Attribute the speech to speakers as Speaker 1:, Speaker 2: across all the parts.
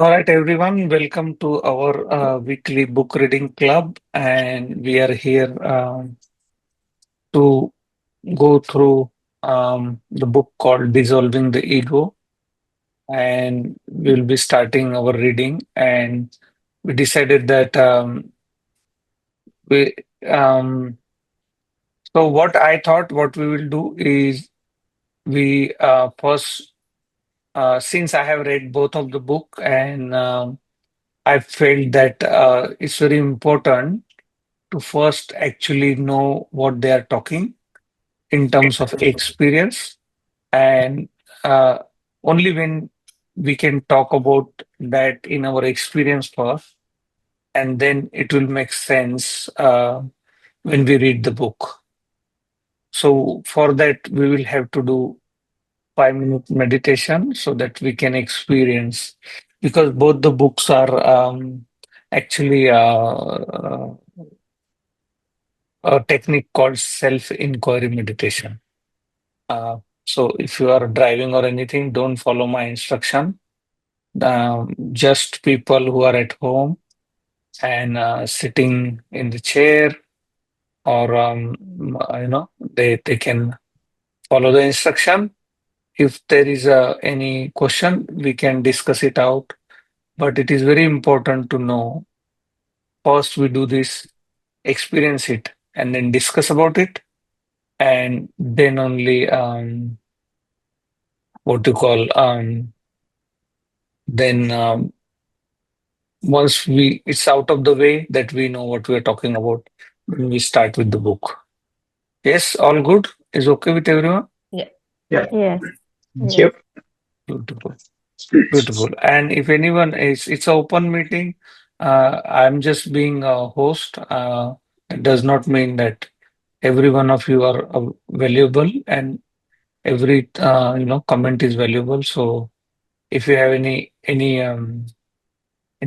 Speaker 1: All right, everyone, welcome to our weekly book reading club. And we are here to go through the book called Dissolving the Ego. And we'll be starting our reading. And we decided that we, um, so what I thought what we will do is we first, since I have read both of the book and I felt that it's very important to first actually know what they are talking in terms of experience. And uh, only when we can talk about that in our experience first, and then it will make sense when we read the book. So, for that, we will have to do 5 minute meditation so that we can experience, because both the books are actually a technique called self inquiry meditation. Uh, so if you are driving or anything, don't follow my instruction. Just people who are at home and sitting in the chair, or they can follow the instruction. If there is any question, we can discuss it out. But it is very important to know first we do this, experience it, and then discuss about it, and then only what to call then once we it's out of the way that we know what we are talking about, when we start with the book. Yes, all good? Is okay with everyone?
Speaker 2: Yeah.
Speaker 3: Yeah,
Speaker 2: Yes.
Speaker 3: thank
Speaker 2: Yes.
Speaker 3: you.
Speaker 1: Beautiful. Beautiful. And if anyone is, it's an open meeting. I'm just being a host. It does not mean that every one of you are valuable, and every comment is valuable. So if you have any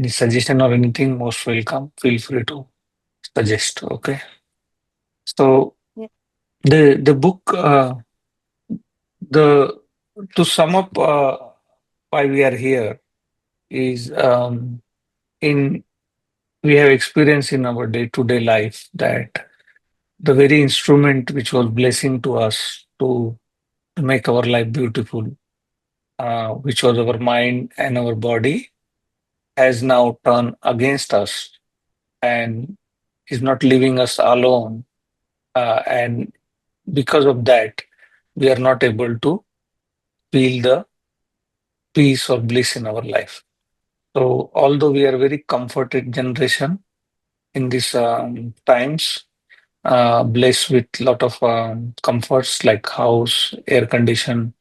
Speaker 1: suggestion or anything, most welcome. Feel free to suggest. Okay. So
Speaker 2: Yeah.
Speaker 1: the book, the to sum up why we are here is in we have experience in our day-to-day life that the very instrument which was blessing to us to make our life beautiful, which was our mind and our body, has now turned against us and is not leaving us alone. And because of that, we are not able to feel the peace or bliss in our life. So, although we are a very comforted generation in these times, blessed with lot of comforts like house, air condition,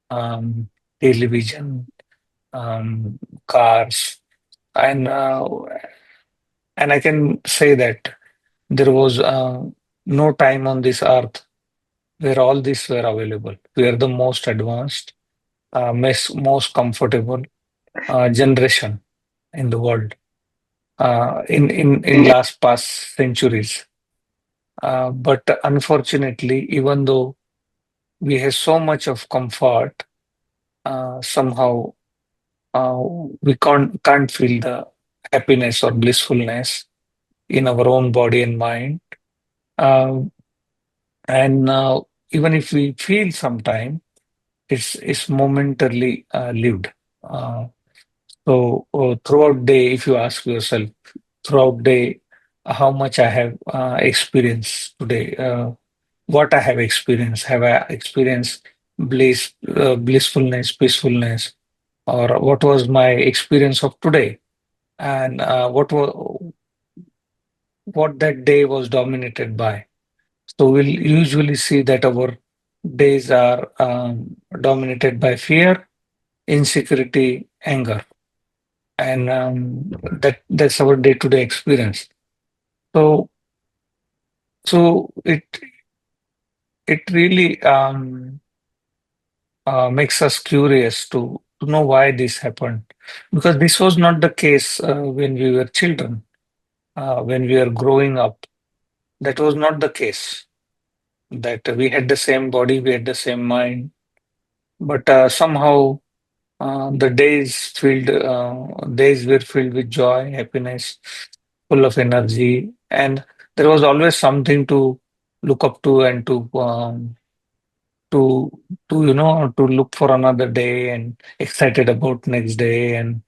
Speaker 1: um, television, um, cars, and I can say that there was no time on this earth where all these were available. We are the most advanced, most comfortable generation in the world in last past centuries. But unfortunately, even though we have so much of comfort, somehow uh, we can't feel the happiness or blissfulness in our own body and mind. Uh, and even if we feel sometime, it's momentarily lived. Uh, so throughout day, if you ask yourself throughout day, how much I have experienced today, what I have experienced, have I experienced blissfulness, peacefulness, or what was my experience of today, and what that day was dominated by. So we'll usually see that our days are dominated by fear, insecurity, anger, and that's our day-to-day experience. So so it really makes us curious to know why this happened, because this was not the case when we were children, when we were growing up. That was not the case. That we had the same body, we had the same mind, but somehow. The days were filled with joy, happiness, full of energy, and there was always something to look up to and to to look for another day and excited about next day and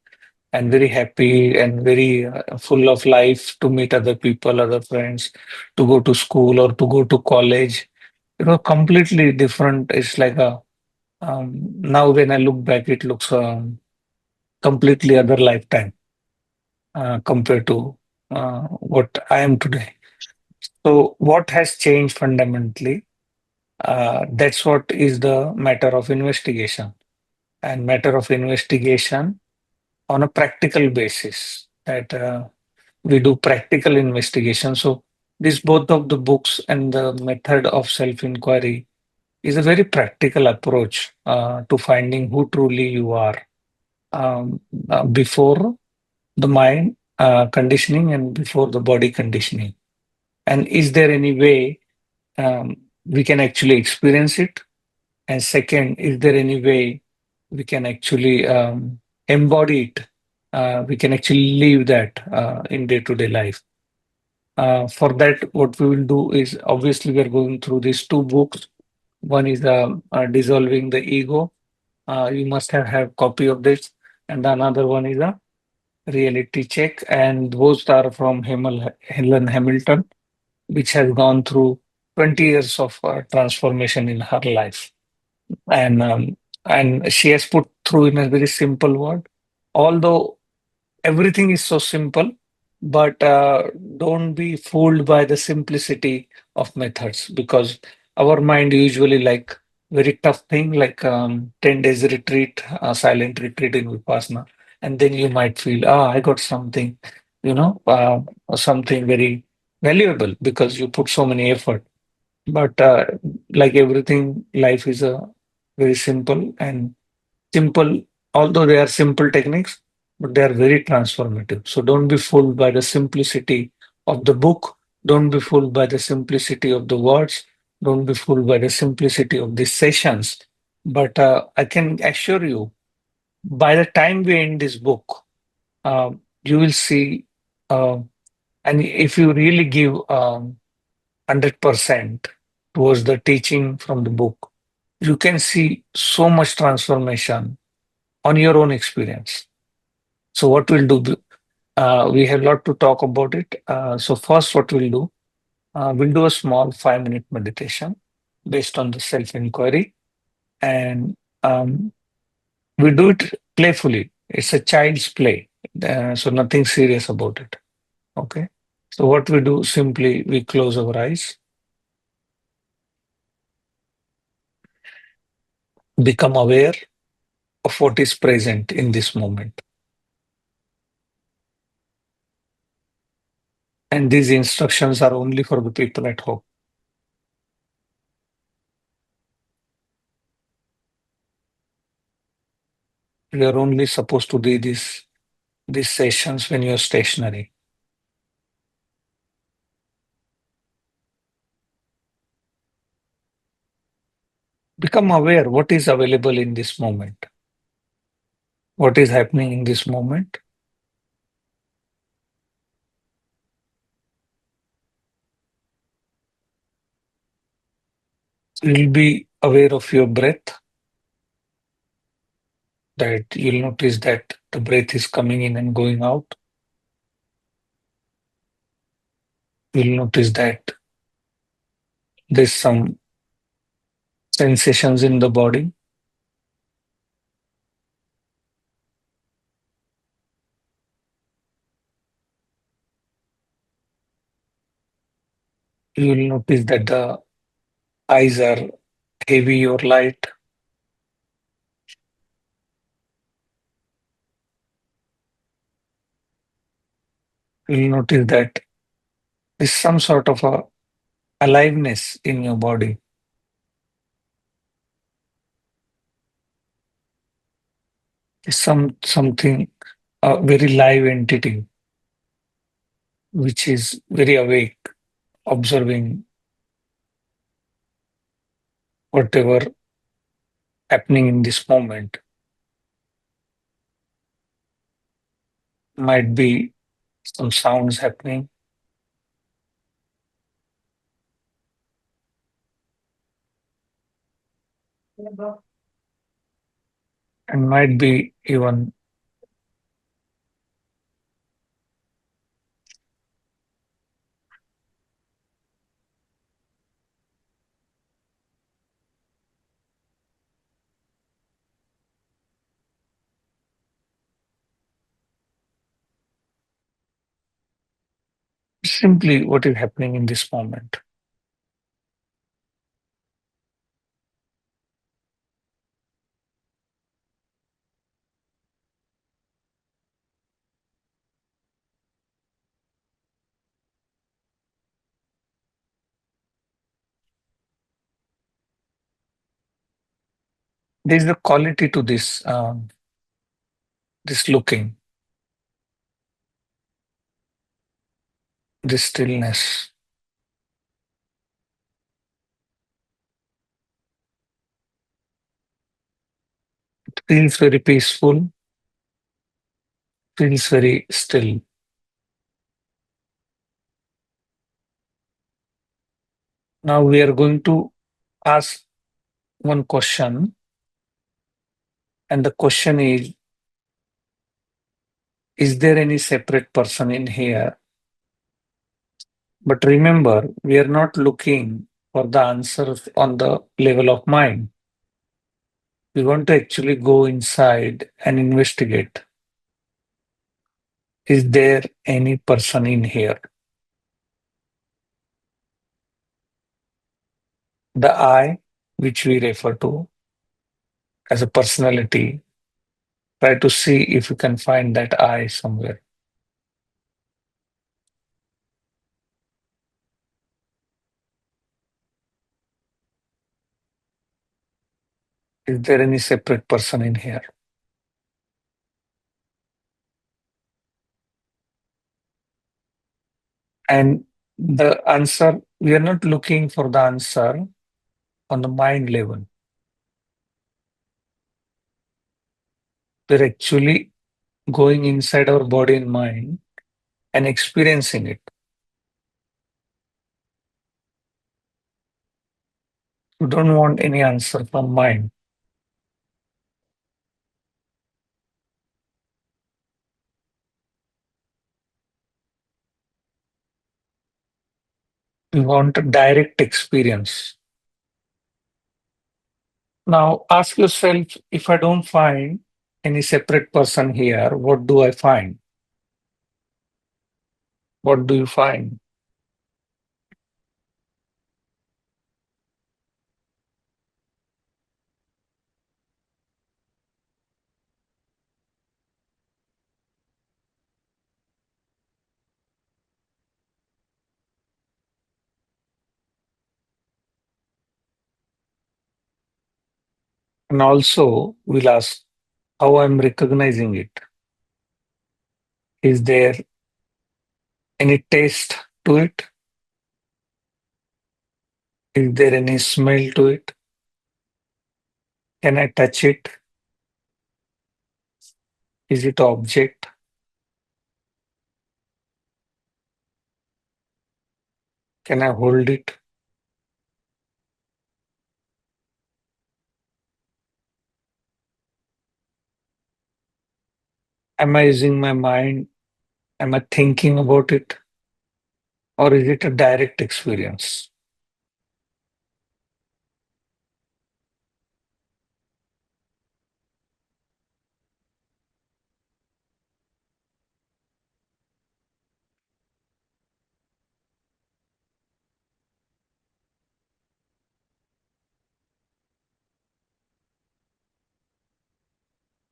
Speaker 1: very happy and very full of life to meet other people, other friends, to go to school or to go to college. It was completely different. It's like a now when I look back, it looks completely other lifetime compared to what I am today. So, what has changed fundamentally? That's what is the matter of investigation, and matter of investigation on a practical basis. That we do practical investigation. So, this both of the books and the method of self-inquiry is a very practical approach to finding who truly you are um, before the mind conditioning and before the body conditioning. And is there any way we can actually experience it? And second, is there any way we can actually embody it? We can actually live that in day-to-day life. For that, what we will do is obviously we are going through these two books. One is Dissolving the Ego. You must have copy of this, and the another one is a Reality Check, and both are from Helen Hamilton, which has gone through 20 years of transformation in her life. And she has put through in a very simple word. Although everything is so simple, but don't be fooled by the simplicity of methods because our mind usually like very tough thing like 10 days retreat, silent retreat in Vipassana. And then you might feel, I got something, something very valuable because you put so many effort. But like everything, life is a very simple and simple, although they are simple techniques, but they are very transformative. So don't be fooled by the simplicity of the book. Don't be fooled by the simplicity of the words. Don't be fooled by the simplicity of these sessions. But I can assure you, by the time we end this book, you will see, uh, and if you really give 100% towards the teaching from the book, you can see so much transformation on your own experience. So what we'll do, we have a lot to talk about it. So first, what we'll do a small 5-minute meditation based on the self-inquiry, and we do it playfully. It's a child's play, so nothing serious about it. Okay. So what we do simply, we close our eyes, become aware of what is present in this moment. And these instructions are only for the people at home. We are only supposed to do these sessions when you're stationary. Become aware what is available in this moment, what is happening in this moment. You'll be aware of your breath, that you'll notice that the breath is coming in and going out. You'll notice that there's some sensations in the body. You'll notice that the eyes are heavy or light. You'll notice that there's some sort of a aliveness in your body. There's something, a very live entity, which is very awake, observing whatever happening in this moment. Might be some sounds happening, and might be even simply what is happening in this moment. There is a quality to this looking, this stillness. It feels very peaceful, feels very still. Now we are going to ask one question, and the question is there any separate person in here? But remember, we are not looking for the answers on the level of mind. We want to actually go inside and investigate. Is there any person in here? The I, which we refer to as a personality, try to see if you can find that I somewhere. Is there any separate person in here? And the answer, we are not looking for the answer on the mind level. We're actually going inside our body and mind and experiencing it. We don't want any answer from mind. We want a direct experience. Now ask yourself, if I don't find any separate person here, what do I find? What do you find? And also, we'll ask how I'm recognizing it. Is there any taste to it? Is there any smell to it? Can I touch it? Is it object? Can I hold it? Am I using my mind? Am I thinking about it? Or is it a direct experience?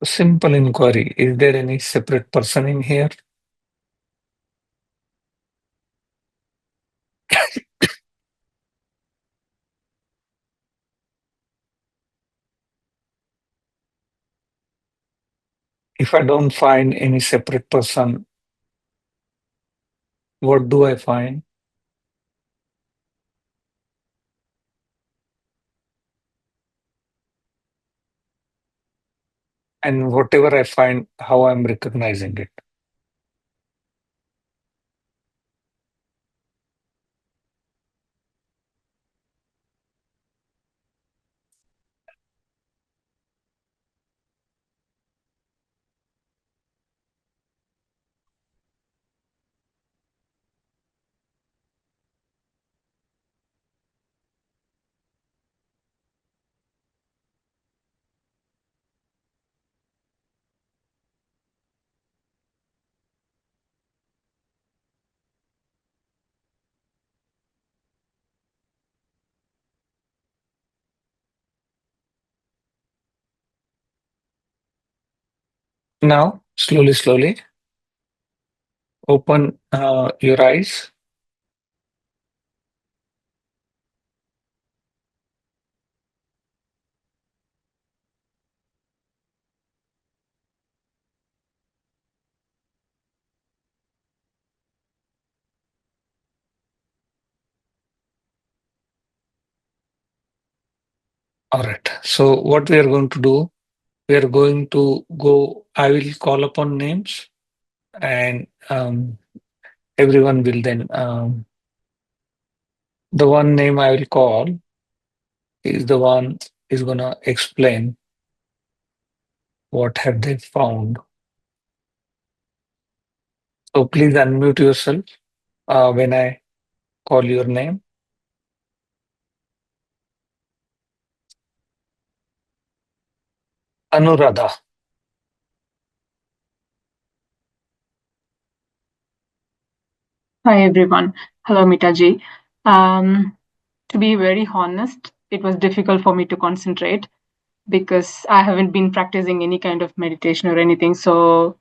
Speaker 1: A simple inquiry. Is there any separate person in here? If I don't find any separate person, what do I find? And whatever I find, how I'm recognizing it. Now, slowly, slowly, open your eyes. All right. So, what we are going to do, we are going to go, I will call upon names, and everyone will then, the one name I will call is the one is going to explain what have they found. So, please unmute yourself when I call your name. Anuradha.
Speaker 2: Hi everyone. Hello Mitaji. To be very honest, it was difficult for me to concentrate because I haven't been practicing any kind of meditation or anything. So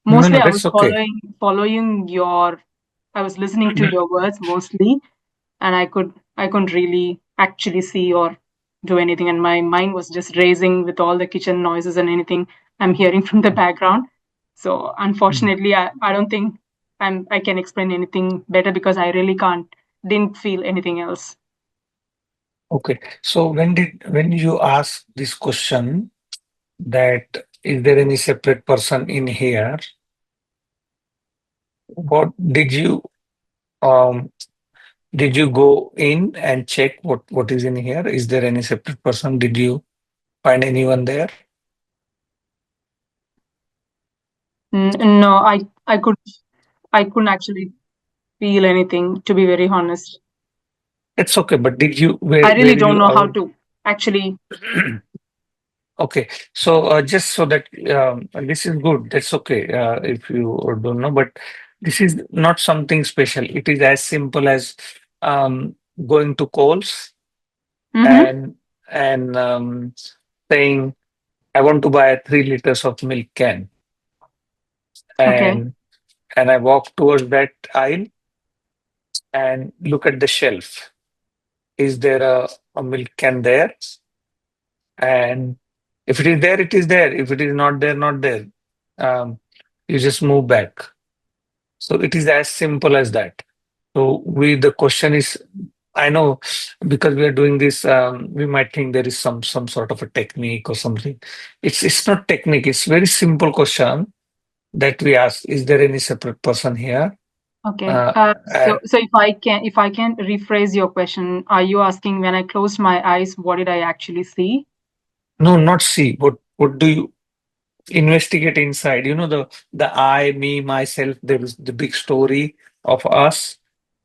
Speaker 1: No,
Speaker 2: mostly
Speaker 1: no,
Speaker 2: I was
Speaker 1: that's okay.
Speaker 2: following your I was listening to your words mostly, and I couldn't really actually see or do anything, and my mind was just racing with all the kitchen noises and anything I'm hearing from the background. So unfortunately, I don't think I can explain anything better because I really can't didn't feel anything else.
Speaker 1: Okay. So when you ask this question that is there any separate person in here, what um did you go in and check what is in here? Is there any separate person? Did you find anyone there?
Speaker 2: No, I couldn't actually feel anything, to be very honest.
Speaker 1: It's okay, but did you
Speaker 2: I really
Speaker 1: were
Speaker 2: don't
Speaker 1: you
Speaker 2: know how
Speaker 1: out?
Speaker 2: to actually.
Speaker 1: Okay, so just so that this is good. That's okay if you don't know, but this is not something special. It is as simple as going to Coles
Speaker 2: Mm-hmm.
Speaker 1: and saying, "I want to buy a 3 liters of milk can,"
Speaker 2: Okay.
Speaker 1: and I walk towards that aisle and look at the shelf. Is there a milk can there? And if it is there, it is there. If it is not there, not there. Um, you just move back. So it is as simple as that. So the question is, I know because we are doing this, we might think there is some sort of a technique or something. It's not technique. It's very simple question that we ask: is there any separate person here?
Speaker 2: Okay.
Speaker 1: Uh,
Speaker 2: So if I can rephrase your question, are you asking when I closed my eyes, what did I actually see?
Speaker 1: no, not see. What do you investigate inside? You know the I, me, myself. There is the big story of us.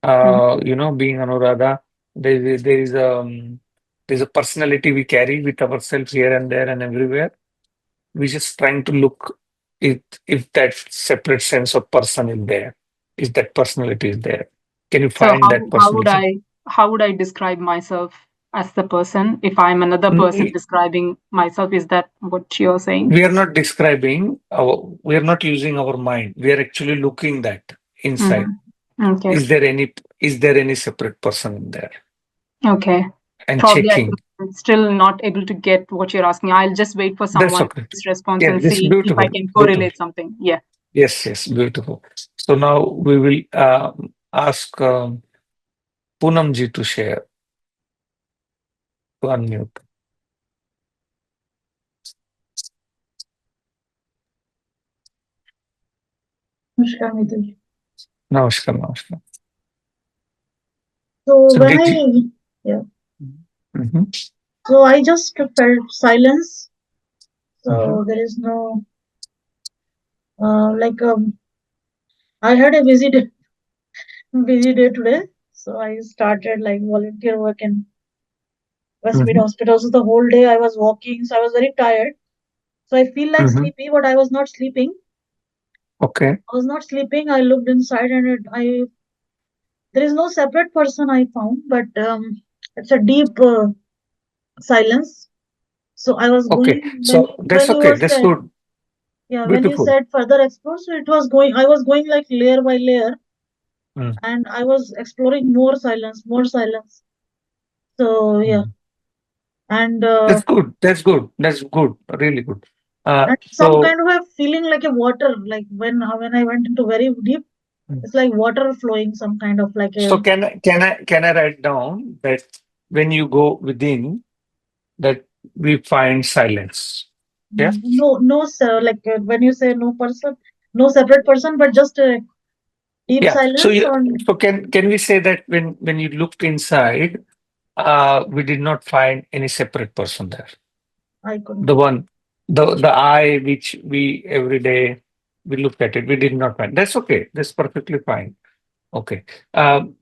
Speaker 2: Mhm.
Speaker 1: Being Anuradha. There's a personality we carry with ourselves here and there and everywhere. We're just trying to look if that separate sense of person is there, if that personality is there. Can you
Speaker 2: So
Speaker 1: find that personality?
Speaker 2: how would I describe myself as the person if I'm another
Speaker 1: Mm,
Speaker 2: person describing myself? Is that what you're saying?
Speaker 1: We are not describing we are not using our mind. We are actually looking that inside.
Speaker 2: Hmm. Okay.
Speaker 1: Is there any separate person in there?
Speaker 2: Okay.
Speaker 1: And
Speaker 2: Probably
Speaker 1: checking.
Speaker 2: I'm still not able to get what you're asking. I'll just wait for
Speaker 1: That's
Speaker 2: someone's
Speaker 1: okay.
Speaker 2: response
Speaker 1: Yeah,
Speaker 2: and
Speaker 1: this is
Speaker 2: see if I
Speaker 1: beautiful.
Speaker 2: can
Speaker 1: Beautiful.
Speaker 2: correlate something. Yeah.
Speaker 1: Yes, yes, beautiful. So now we will ask Poonam ji to share, to unmute.
Speaker 3: Namaskar, Mithun.
Speaker 1: Namaskar, namaskar.
Speaker 3: So
Speaker 1: So
Speaker 3: when
Speaker 1: did you?
Speaker 3: I yeah,
Speaker 1: Mhm,
Speaker 3: so I just felt silence.
Speaker 1: mhm,
Speaker 3: So there is no like I had a busy day today. So I started like volunteer work in Westmead
Speaker 1: mhm,
Speaker 3: Hospital. So the whole day I was walking. So I was very tired. So I feel like
Speaker 1: mhm.
Speaker 3: sleepy, but I was not sleeping.
Speaker 1: Okay,
Speaker 3: I was not sleeping. I looked inside, and I there is no separate person I found, but it's a deep silence. So I was
Speaker 1: okay.
Speaker 3: going
Speaker 1: So
Speaker 3: when
Speaker 1: that's
Speaker 3: you
Speaker 1: okay.
Speaker 3: were
Speaker 1: That's
Speaker 3: saying.
Speaker 1: good.
Speaker 3: Yeah, when you
Speaker 1: Beautiful.
Speaker 3: said further explore, so it was going, I was going like layer by layer,
Speaker 1: Mm,
Speaker 3: and I was exploring more silence, more silence. So yeah,
Speaker 1: mm.
Speaker 3: and
Speaker 1: That's good. That's good. That's good. Really good.
Speaker 3: some
Speaker 1: So,
Speaker 3: kind of a feeling like a water, like when I went into very deep,
Speaker 1: mm.
Speaker 3: it's like water flowing, some kind of like
Speaker 1: So
Speaker 3: a
Speaker 1: can I write down that when you go within that we find silence? Yeah.
Speaker 3: no sir, like when you say no person, no separate person, but just deep
Speaker 1: Yeah. So
Speaker 3: silence
Speaker 1: you
Speaker 3: on.
Speaker 1: so can we say that when you looked inside, we did not find any separate person there.
Speaker 3: I couldn't.
Speaker 1: The one, the eye which we every day we look at it, we did not find. That's okay. That's perfectly fine. Okay.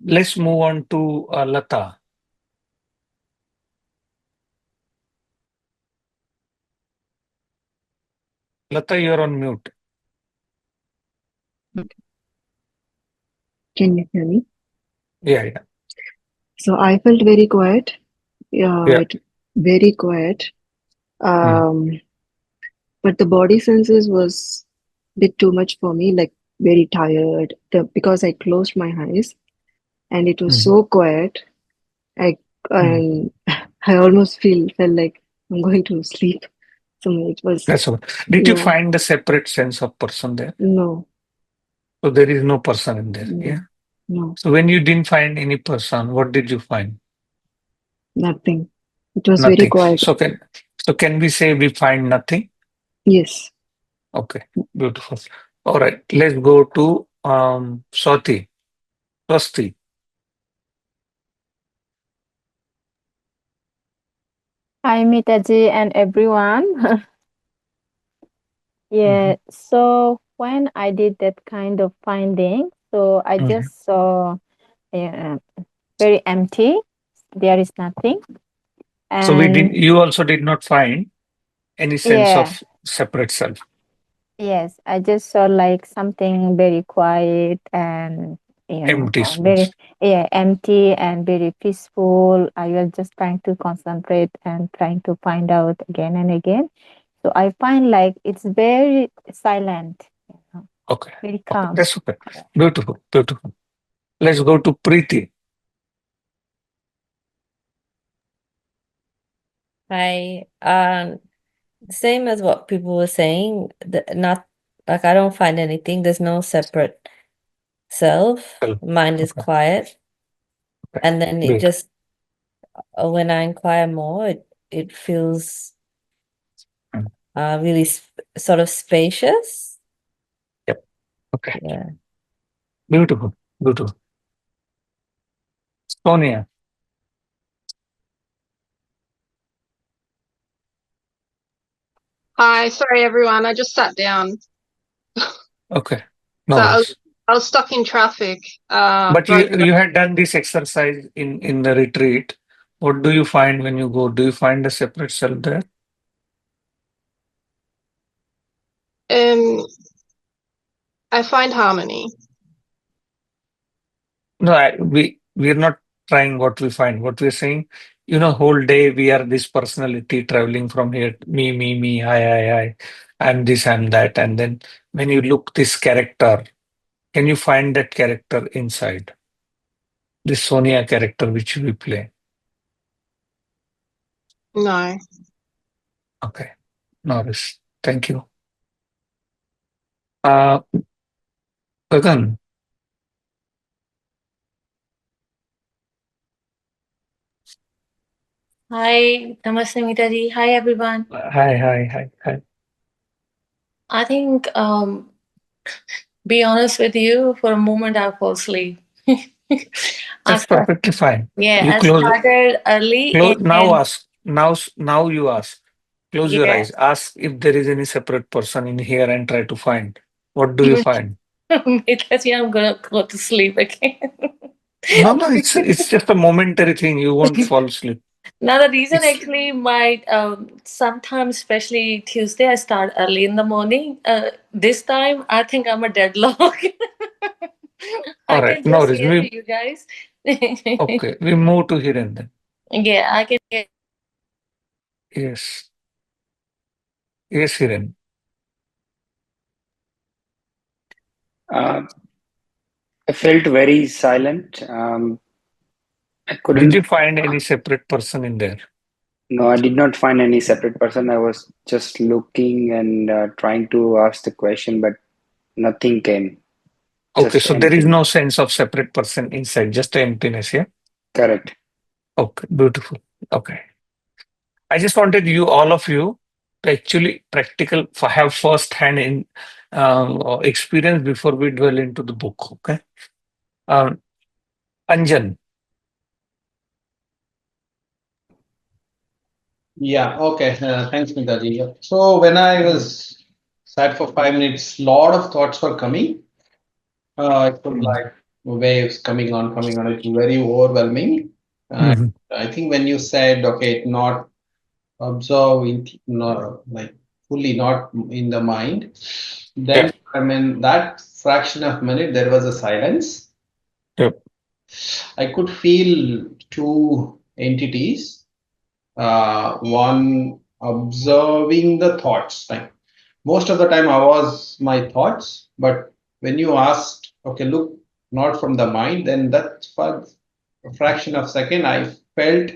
Speaker 1: Let's move on to Lata. Lata, you're on mute.
Speaker 4: Can you hear me?
Speaker 1: Yeah, yeah,
Speaker 4: So I felt very quiet. Yeah,
Speaker 1: yeah.
Speaker 4: it very quiet.
Speaker 1: Mm,
Speaker 4: Um, but the body senses was a bit too much for me, like very tired. Because I closed my eyes and it was
Speaker 1: mm,
Speaker 4: so quiet. I
Speaker 1: mm.
Speaker 4: and I almost felt like I'm going to sleep. So it was
Speaker 1: That's all. Did you
Speaker 4: yeah,
Speaker 1: find the separate sense of person there?
Speaker 4: no,
Speaker 1: So there is no person in there. Yeah.
Speaker 4: no, no,
Speaker 1: So when you didn't find any person, what did you find?
Speaker 4: nothing. It was very
Speaker 1: Nothing.
Speaker 4: quiet.
Speaker 1: So can we say we find nothing?
Speaker 4: Yes.
Speaker 1: Okay, beautiful. All right, let's go to Swati. Swasti.
Speaker 5: Hi, Mitaji and everyone.
Speaker 1: Mhm,
Speaker 5: Yeah, so when I did that kind of finding, so I
Speaker 1: mhm.
Speaker 5: just saw uh, very empty. There is nothing.
Speaker 1: So we did.
Speaker 5: And
Speaker 1: You also did not find any sense
Speaker 5: yeah,
Speaker 1: of separate self.
Speaker 5: yes, I just saw like something very quiet and
Speaker 1: Empty
Speaker 5: very
Speaker 1: space.
Speaker 5: empty and very peaceful. I was just trying to concentrate and trying to find out again and again. So I find like it's very silent,
Speaker 1: Okay,
Speaker 5: very
Speaker 1: okay,
Speaker 5: calm.
Speaker 1: that's okay. Beautiful, beautiful. Let's go to Preeti.
Speaker 6: Hi. Same as what people were saying, not like I don't find anything. There's no separate self.
Speaker 1: Self.
Speaker 6: Mind is
Speaker 1: Okay,
Speaker 6: quiet.
Speaker 1: okay,
Speaker 6: And then it
Speaker 1: great.
Speaker 6: just, when I inquire more, it feels
Speaker 1: Mm,
Speaker 6: really sort of spacious.
Speaker 1: yep. Okay,
Speaker 6: Yeah.
Speaker 1: beautiful, beautiful. Sonia.
Speaker 7: Hi, sorry everyone. I just sat down.
Speaker 1: Okay,
Speaker 7: So
Speaker 1: no worries.
Speaker 7: I was stuck in traffic.
Speaker 1: But you
Speaker 7: Driving.
Speaker 1: you had done this exercise in the retreat. What do you find when you go? Do you find a separate self there?
Speaker 7: Um, I find harmony.
Speaker 1: No, we're not trying what we find. What we're saying, whole day we are this personality traveling from here, me, I, I'm this, I'm that, and then when you look this character, can you find that character inside this Sonia character which we play?
Speaker 7: No.
Speaker 1: Okay, Norris, thank you. Uh, Gagan,
Speaker 8: Hi, Namaste Mitaji. Hi everyone.
Speaker 1: hi.
Speaker 8: I think be honest with you, for a moment I fall asleep. I
Speaker 1: That's
Speaker 8: start,
Speaker 1: perfectly fine.
Speaker 8: yeah,
Speaker 1: You
Speaker 8: I
Speaker 1: close,
Speaker 8: started early
Speaker 1: close now.
Speaker 8: and
Speaker 1: Ask now you ask. Close your
Speaker 8: yeah,
Speaker 1: eyes. Ask if there is any separate person in here and try to find. What do you find?
Speaker 8: Mitaji, I'm gonna go to sleep again.
Speaker 1: No. It's just a momentary thing. You won't fall asleep.
Speaker 8: Now the reason
Speaker 1: It's
Speaker 8: actually might sometimes, especially Tuesday, I start early in the morning. This time I think I'm a deadlock.
Speaker 1: all
Speaker 8: I
Speaker 1: right.
Speaker 8: can
Speaker 1: No
Speaker 8: just
Speaker 1: worries.
Speaker 8: hear you guys.
Speaker 1: Okay. We move to Hiren then.
Speaker 8: Yeah, I can hear.
Speaker 1: Yes. Yes, Hiren.
Speaker 9: Uh, I felt very silent. I
Speaker 1: Did
Speaker 9: couldn't.
Speaker 1: you find any separate person in there?
Speaker 9: No, I did not find any separate person. I was just looking and trying to ask the question, but nothing came.
Speaker 1: Okay,
Speaker 9: Just
Speaker 1: so there is
Speaker 9: emptiness.
Speaker 1: no sense of separate person inside, just emptiness, yeah?
Speaker 9: Correct.
Speaker 1: Okay, beautiful. Okay. I just wanted you, all of you, to actually practical have first hand in experience before we dwell into the book. Okay. Um, Anjan.
Speaker 10: Yeah, okay. Thanks, Mitaji. So when I was sat for 5 minutes, lot of thoughts were coming. It was
Speaker 1: Mhm.
Speaker 10: like waves coming on. It's very overwhelming. Uh,
Speaker 1: Mhm.
Speaker 10: I think when you said, okay, not observe, not like fully not in the mind,
Speaker 1: Yeah.
Speaker 10: then I mean that fraction of minute there was a silence.
Speaker 1: Yep.
Speaker 10: I could feel two entities. One observing the thoughts. Like most of the time, I was my thoughts, but when you asked, okay, look, not from the mind, then that for a fraction of second, I felt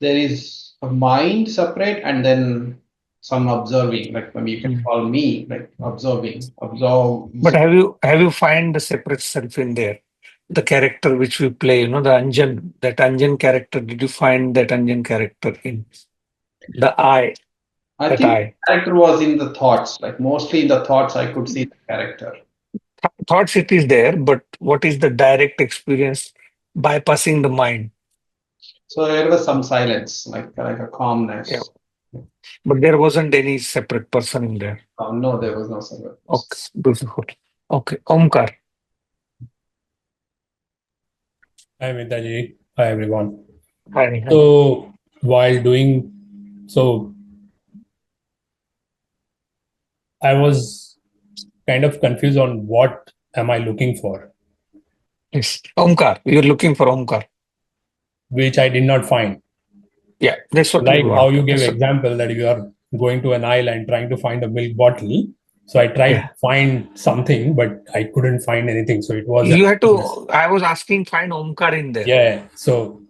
Speaker 10: there is a mind separate and then some observing, like maybe you can
Speaker 1: Mm.
Speaker 10: call me like observe.
Speaker 1: But have you find the separate self in there? The character which we play, the Anjan, that Anjan character, did you find that Anjan character in the I,
Speaker 10: I
Speaker 1: that
Speaker 10: think
Speaker 1: I?
Speaker 10: character was in the thoughts, like mostly in the thoughts, I could see the character.
Speaker 1: Thoughts it is there, but what is the direct experience bypassing the mind?
Speaker 10: So there was some silence, like a
Speaker 1: Yeah.
Speaker 10: calmness.
Speaker 1: But there wasn't any separate person in there.
Speaker 10: No, there was no silence.
Speaker 1: Okay, beautiful. Okay, Omkar.
Speaker 11: Hi, Mitaji. Hi, everyone.
Speaker 1: Hi, hi.
Speaker 11: So, while doing so, I was kind of confused on what am I looking for,
Speaker 1: Yes, Omkar. You're looking for Omkar.
Speaker 11: which I did not find.
Speaker 1: Yeah, that's what we
Speaker 11: Like how
Speaker 1: want.
Speaker 11: you gave
Speaker 1: That's what,
Speaker 11: example that you are going to an aisle and trying to find a milk bottle. So I tried
Speaker 1: yeah.
Speaker 11: to find something, but I couldn't find anything. So it was
Speaker 1: You had to, I was asking, find Omkar in there.
Speaker 11: yeah. So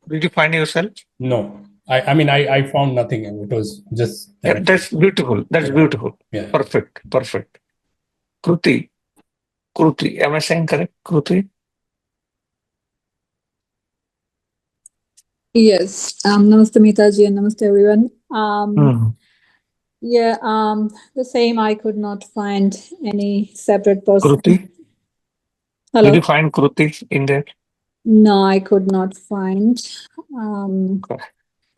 Speaker 1: Did you find yourself?
Speaker 11: no, I mean I found nothing. It was just
Speaker 1: Yeah,
Speaker 11: an
Speaker 1: that's beautiful. That's
Speaker 11: yeah.
Speaker 1: beautiful.
Speaker 11: Yeah.
Speaker 1: Perfect. Perfect. Kruti. Kruti. Am I saying correct? Kruti?
Speaker 12: Yes. Namaste Mitaji and namaste everyone.
Speaker 1: Hmm.
Speaker 12: Yeah, the same. I could not find any separate person.
Speaker 1: Kruti? Did
Speaker 12: Hello.
Speaker 1: you find Kruti in there?
Speaker 12: No, I could not find.
Speaker 1: Okay.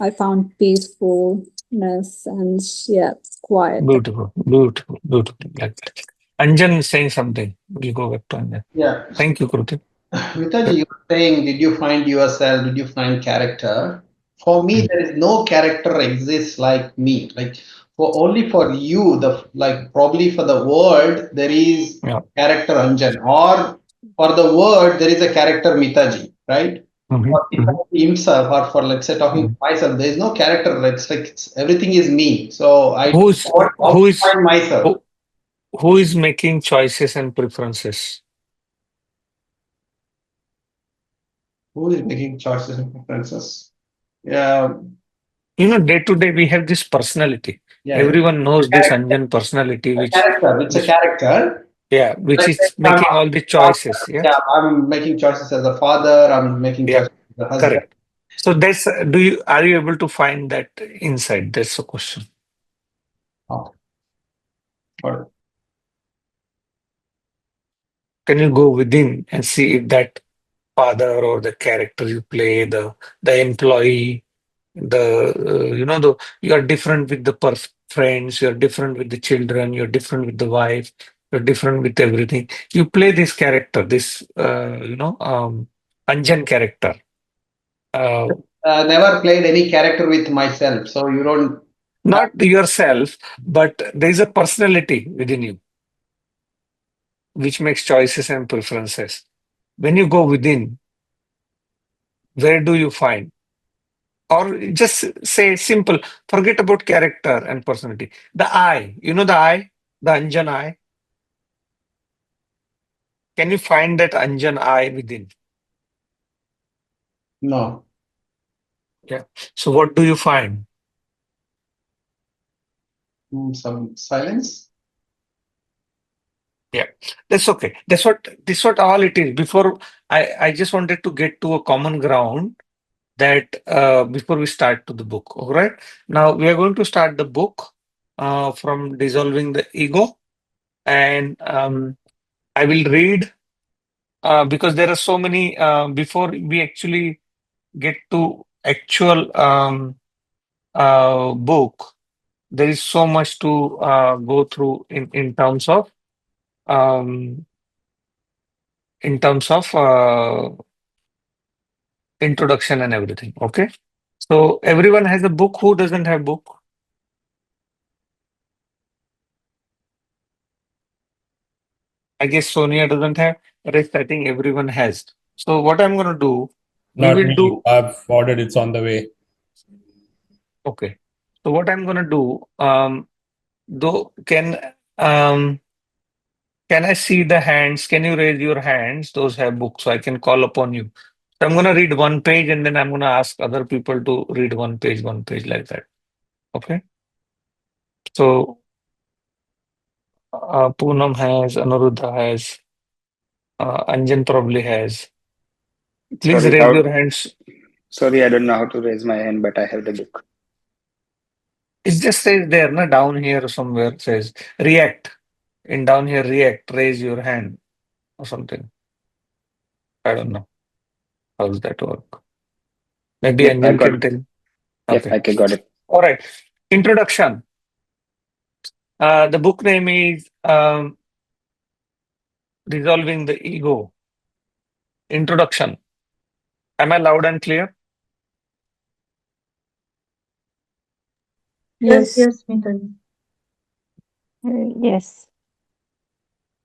Speaker 12: I found peacefulness and yeah, quiet.
Speaker 1: Beautiful. Beautiful. Beautiful. Like that. Anjan is saying something. We'll go back to Anjan.
Speaker 10: Yeah.
Speaker 1: Thank you, Kruti.
Speaker 10: Mitaji, you were saying, did you find yourself? Did you find character? For me, there is no character exists like me. Like for only for you, the like probably for the world there is
Speaker 1: Yeah.
Speaker 10: character Anjan, or for the word there is a character Mitaji, right?
Speaker 1: Mhm,
Speaker 10: For
Speaker 1: mhm,
Speaker 10: himself, or for let's say talking to
Speaker 1: mhm.
Speaker 10: myself, there is no character. It's like everything is me. So I
Speaker 1: Who is
Speaker 10: how
Speaker 1: who
Speaker 10: to
Speaker 1: is
Speaker 10: find myself.
Speaker 1: who, who is making choices and preferences?
Speaker 10: Who is making choices and preferences? Yeah,
Speaker 1: Day to day we have this personality.
Speaker 10: yeah.
Speaker 1: Everyone knows this Anjan personality,
Speaker 10: A character. It's a
Speaker 1: which
Speaker 10: character.
Speaker 1: yeah, which
Speaker 10: Let's say
Speaker 1: is making all the choices. Yeah,
Speaker 10: yeah, I'm making choices as a father. I'm making
Speaker 1: yeah,
Speaker 10: choices as a husband.
Speaker 1: correct. So that's are you able to find that inside? That's the question.
Speaker 10: Oh, got it.
Speaker 1: Can you go within and see if that father or the character you play, the employee, the you are different with the friends, you're different with the children, you're different with the wife, you're different with everything. You play this character, this Anjan character. Uh,
Speaker 10: Never played any character with myself, so you don't.
Speaker 1: Not yourself, but there is a personality within you which makes choices and preferences. When you go within, where do you find? Or just say simple, forget about character and personality. The I, the I, the Anjan I. Can you find that Anjan I within?
Speaker 10: No.
Speaker 1: Yeah. So what do you find?
Speaker 10: Some silence.
Speaker 1: Yeah, that's okay. That's what all it is. Before I just wanted to get to a common ground that before we start to the book. All right. Now we are going to start the book from dissolving the ego, and I will read because there are so many before we actually get to actual book. There is so much to go through in terms of um, introduction and everything. Okay. So everyone has a book. Who doesn't have book? I guess Sonia doesn't have. Rest, I think everyone has. So what I'm going to do, we
Speaker 11: Not
Speaker 1: will
Speaker 11: me.
Speaker 1: do.
Speaker 11: I've ordered. It's on the way.
Speaker 1: Okay. So what I'm going to do, though, um, can I see the hands? Can you raise your hands? Those have books, so I can call upon you. So I'm going to read one page, and then I'm going to ask other people to read one page like that. Okay. So Poonam has, Anuruddha has, Anjan probably has. Please
Speaker 9: Sorry,
Speaker 1: raise
Speaker 9: how?
Speaker 1: your hands.
Speaker 9: Sorry, I don't know how to raise my hand, but I have the book.
Speaker 1: It just says there, na, down here somewhere it says react. In down here, react, raise your hand or something. I don't know. How does that work? Maybe
Speaker 9: Yep, I
Speaker 1: Anjan
Speaker 9: got.
Speaker 1: can tell.
Speaker 9: Yep,
Speaker 1: Okay.
Speaker 9: I got it.
Speaker 1: All right. Introduction. The book name is Resolving the Ego. Introduction. Am I loud and clear?
Speaker 3: Yes,
Speaker 12: Yes.
Speaker 3: yes, Mitaji.
Speaker 5: Yes.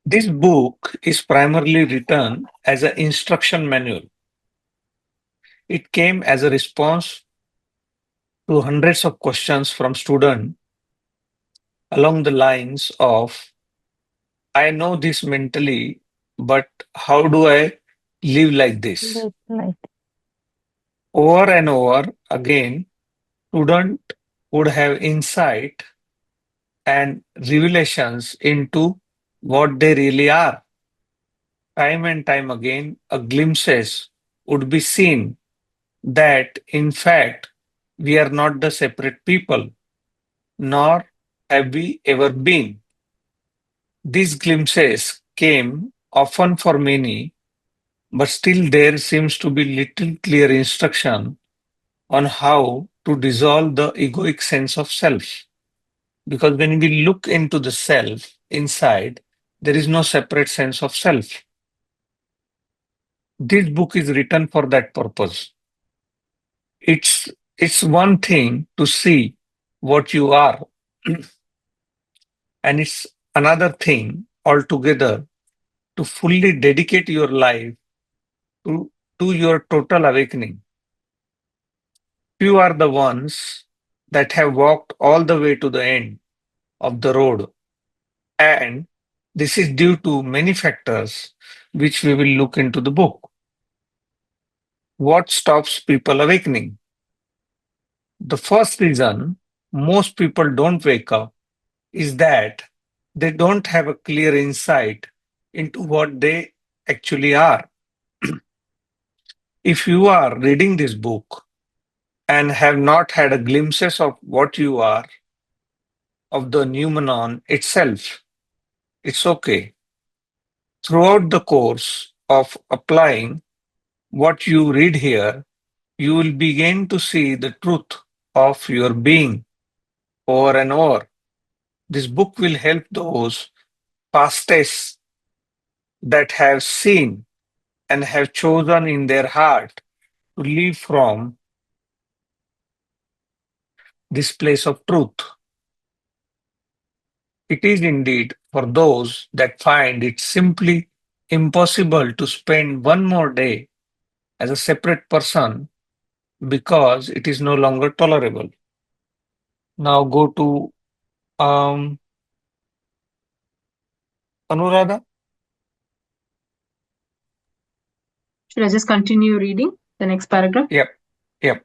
Speaker 1: This book is primarily written as an instruction manual. It came as a response to hundreds of questions from students along the lines of, I know this mentally, but how do I live like this?
Speaker 5: That's right.
Speaker 1: Over and over again, student would have insight and revelations into what they really are. Time and time again, a glimpses would be seen that in fact we are not the separate people, nor have we ever been. These glimpses came often for many, but still there seems to be little clear instruction on how to dissolve the egoic sense of self. Because when we look into the self inside, there is no separate sense of self. This book is written for that purpose. It's one thing to see what you are, and it's another thing altogether to fully dedicate your life to, to your total awakening. Few are the ones that have walked all the way to the end of the road, and this is due to many factors which we will look into the book. What stops people awakening? The first reason most people don't wake up is that they don't have a clear insight into what they actually are. If you are reading this book and have not had a glimpses of what you are, of the noumenon itself, it's okay. Throughout the course of applying what you read here, you will begin to see the truth of your being over and over. This book will help those fastest that have seen and have chosen in their heart to live from this place of truth. It is indeed for those that find it simply impossible to spend one more day as a separate person because it is no longer tolerable. Now go to um, Anuradha.
Speaker 2: Should I just continue reading the next paragraph?
Speaker 1: Yep. Yep.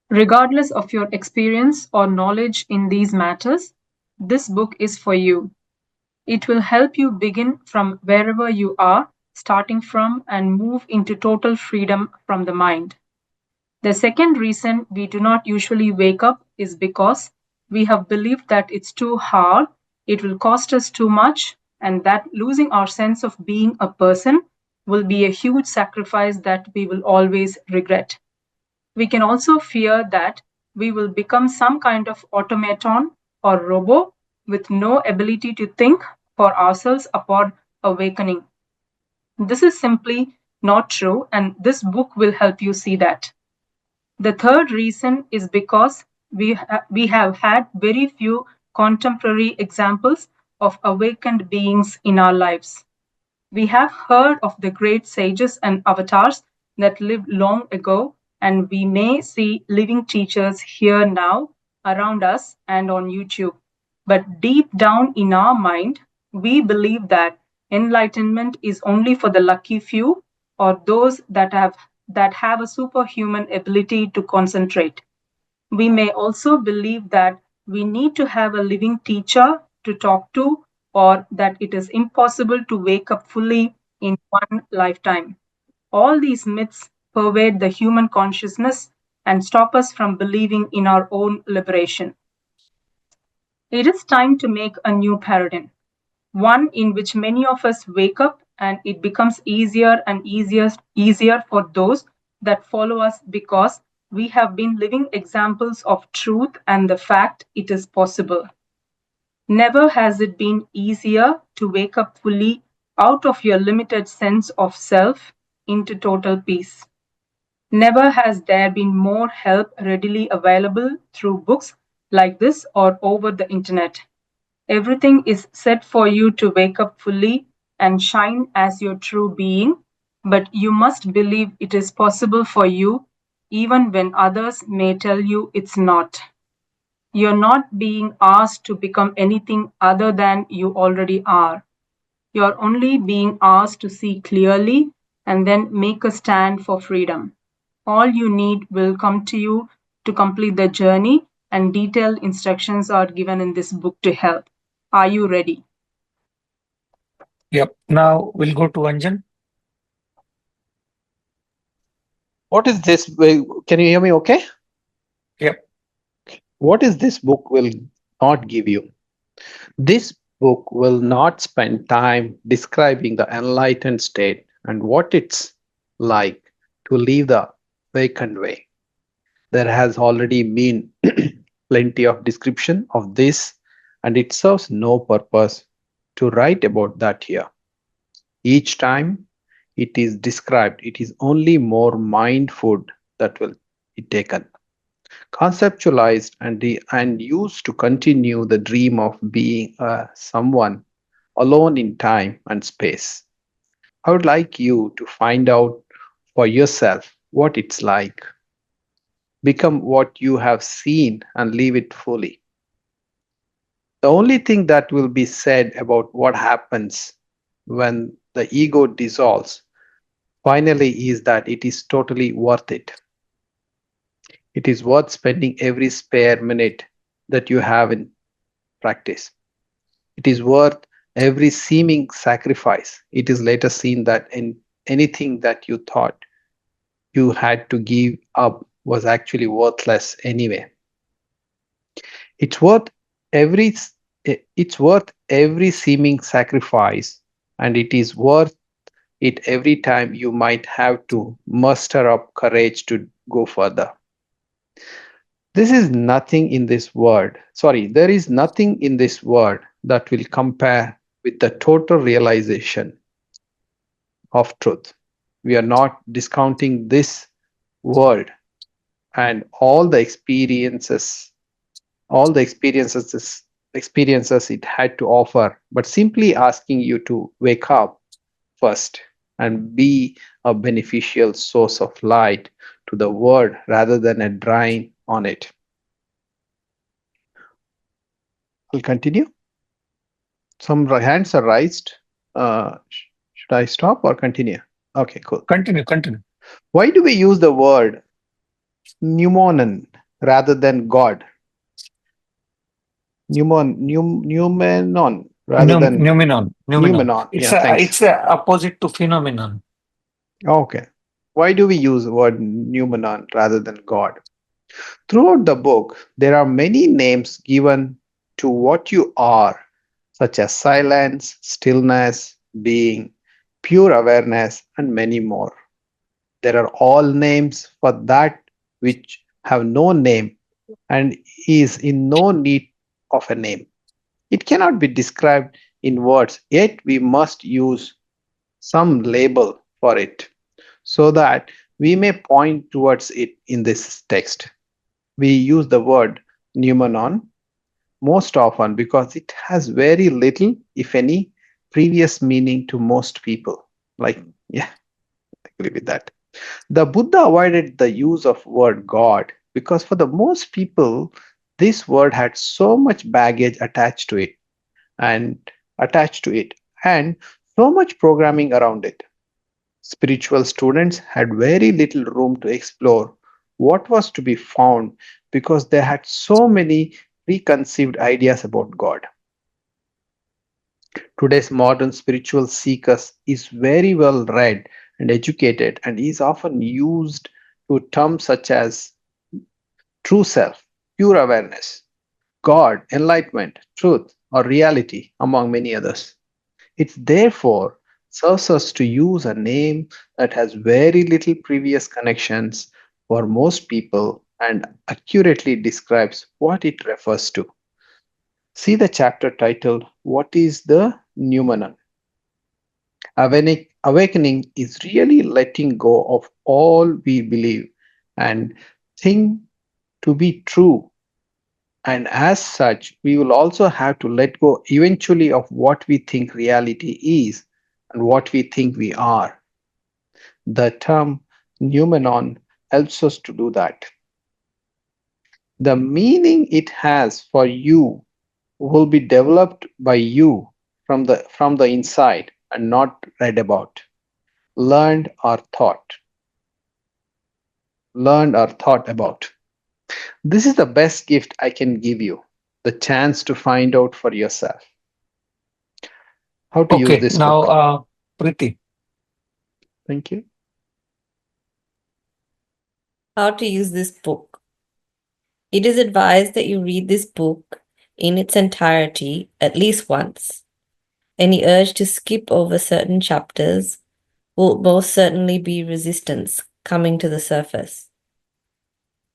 Speaker 2: Regardless of your experience or knowledge in these matters, this book is for you. It will help you begin from wherever you are starting from and move into total freedom from the mind. The second reason we do not usually wake up is because we have believed that it's too hard, it will cost us too much, and that losing our sense of being a person will be a huge sacrifice that we will always regret. We can also fear that we will become some kind of automaton or robo with no ability to think for ourselves upon awakening. This is simply not true, and this book will help you see that. The third reason is because we have had very few contemporary examples of awakened beings in our lives. We have heard of the great sages and avatars that lived long ago, and we may see living teachers here now around us and on YouTube. But deep down in our mind, we believe that enlightenment is only for the lucky few or those that have a superhuman ability to concentrate. We may also believe that we need to have a living teacher to talk to, or that it is impossible to wake up fully in one lifetime. All these myths pervade the human consciousness and stop us from believing in our own liberation. It is time to make a new paradigm, one in which many of us wake up and it becomes easier for those that follow us because we have been living examples of truth and the fact it is possible. Never has it been easier to wake up fully out of your limited sense of self into total peace. Never has there been more help readily available through books like this or over the internet. Everything is set for you to wake up fully and shine as your true being, but you must believe it is possible for you even when others may tell you it's not. You're not being asked to become anything other than you already are. You're only being asked to see clearly and then make a stand for freedom. All you need will come to you to complete the journey, and detailed instructions are given in this book to help. Are you ready?
Speaker 1: Yep. Now we'll go to Anjan.
Speaker 10: What is this? Can you hear me okay?
Speaker 1: Yep.
Speaker 10: What is this book will not give you? This book will not spend time describing the enlightened state and what it's like to live the vacant way. There has already been plenty of description of this, and it serves no purpose to write about that here. Each time it is described, it is only more mind food that will be taken, conceptualized, and used to continue the dream of being someone alone in time and space. I would like you to find out for yourself what it's like. Become what you have seen and live it fully. The only thing that will be said about what happens when the ego dissolves finally is that it is totally worth it. It is worth spending every spare minute that you have in practice. It is worth every seeming sacrifice. It is later seen that in anything that you thought you had to give up was actually worthless anyway. It's worth every it's worth every seeming sacrifice, and it is worth it every time you might have to muster up courage to go further. This is nothing in this world. Sorry, there is nothing in this world that will compare with the total realization of truth. We are not discounting this world and all the experiences it had to offer, but simply asking you to wake up first and be a beneficial source of light to the world rather than a drain on it. I'll continue. Some hands are raised. Uh, Should I stop or continue? Okay, cool.
Speaker 1: Continue.
Speaker 10: Why do we use the word pneumonon rather than God? Numenon rather than
Speaker 1: Numenon.
Speaker 10: numenon.
Speaker 1: It's
Speaker 10: Yeah,
Speaker 1: a
Speaker 10: thanks.
Speaker 1: it's a opposite to phenomenon.
Speaker 10: Okay. Why do we use the word numenon rather than God? Throughout the book, there are many names given to what you are, such as silence, stillness, being, pure awareness, and many more. There are all names for that which have no name and is in no need of a name. It cannot be described in words, yet we must use some label for it so that we may point towards it in this text. We use the word pneumonon most often because it has very little, if any, previous meaning to most people. Like, yeah, I agree with that. The Buddha avoided the use of word God because for the most people, this word had so much baggage and attached to it and so much programming around it. Spiritual students had very little room to explore what was to be found because they had so many preconceived ideas about God. Today's modern spiritual seekers is very well read and educated and is often used to terms such as true self, pure awareness, God, enlightenment, truth, or reality, among many others. It therefore serves us to use a name that has very little previous connections for most people and accurately describes what it refers to. See the chapter titled What is the Noumenon? Awakening is really letting go of all we believe and think to be true. And as such, we will also have to let go eventually of what we think reality is and what we think we are. The term noumenon helps us to do that. The meaning it has for you will be developed by you from the inside and not read about, learned or thought, learned or thought about. This is the best gift I can give you, the chance to find out for yourself how to use
Speaker 1: Okay,
Speaker 10: this
Speaker 1: now
Speaker 10: book.
Speaker 1: Priti.
Speaker 10: Thank you.
Speaker 6: How to use this book. It is advised that you read this book in its entirety at least once. Any urge to skip over certain chapters will most certainly be resistance coming to the surface.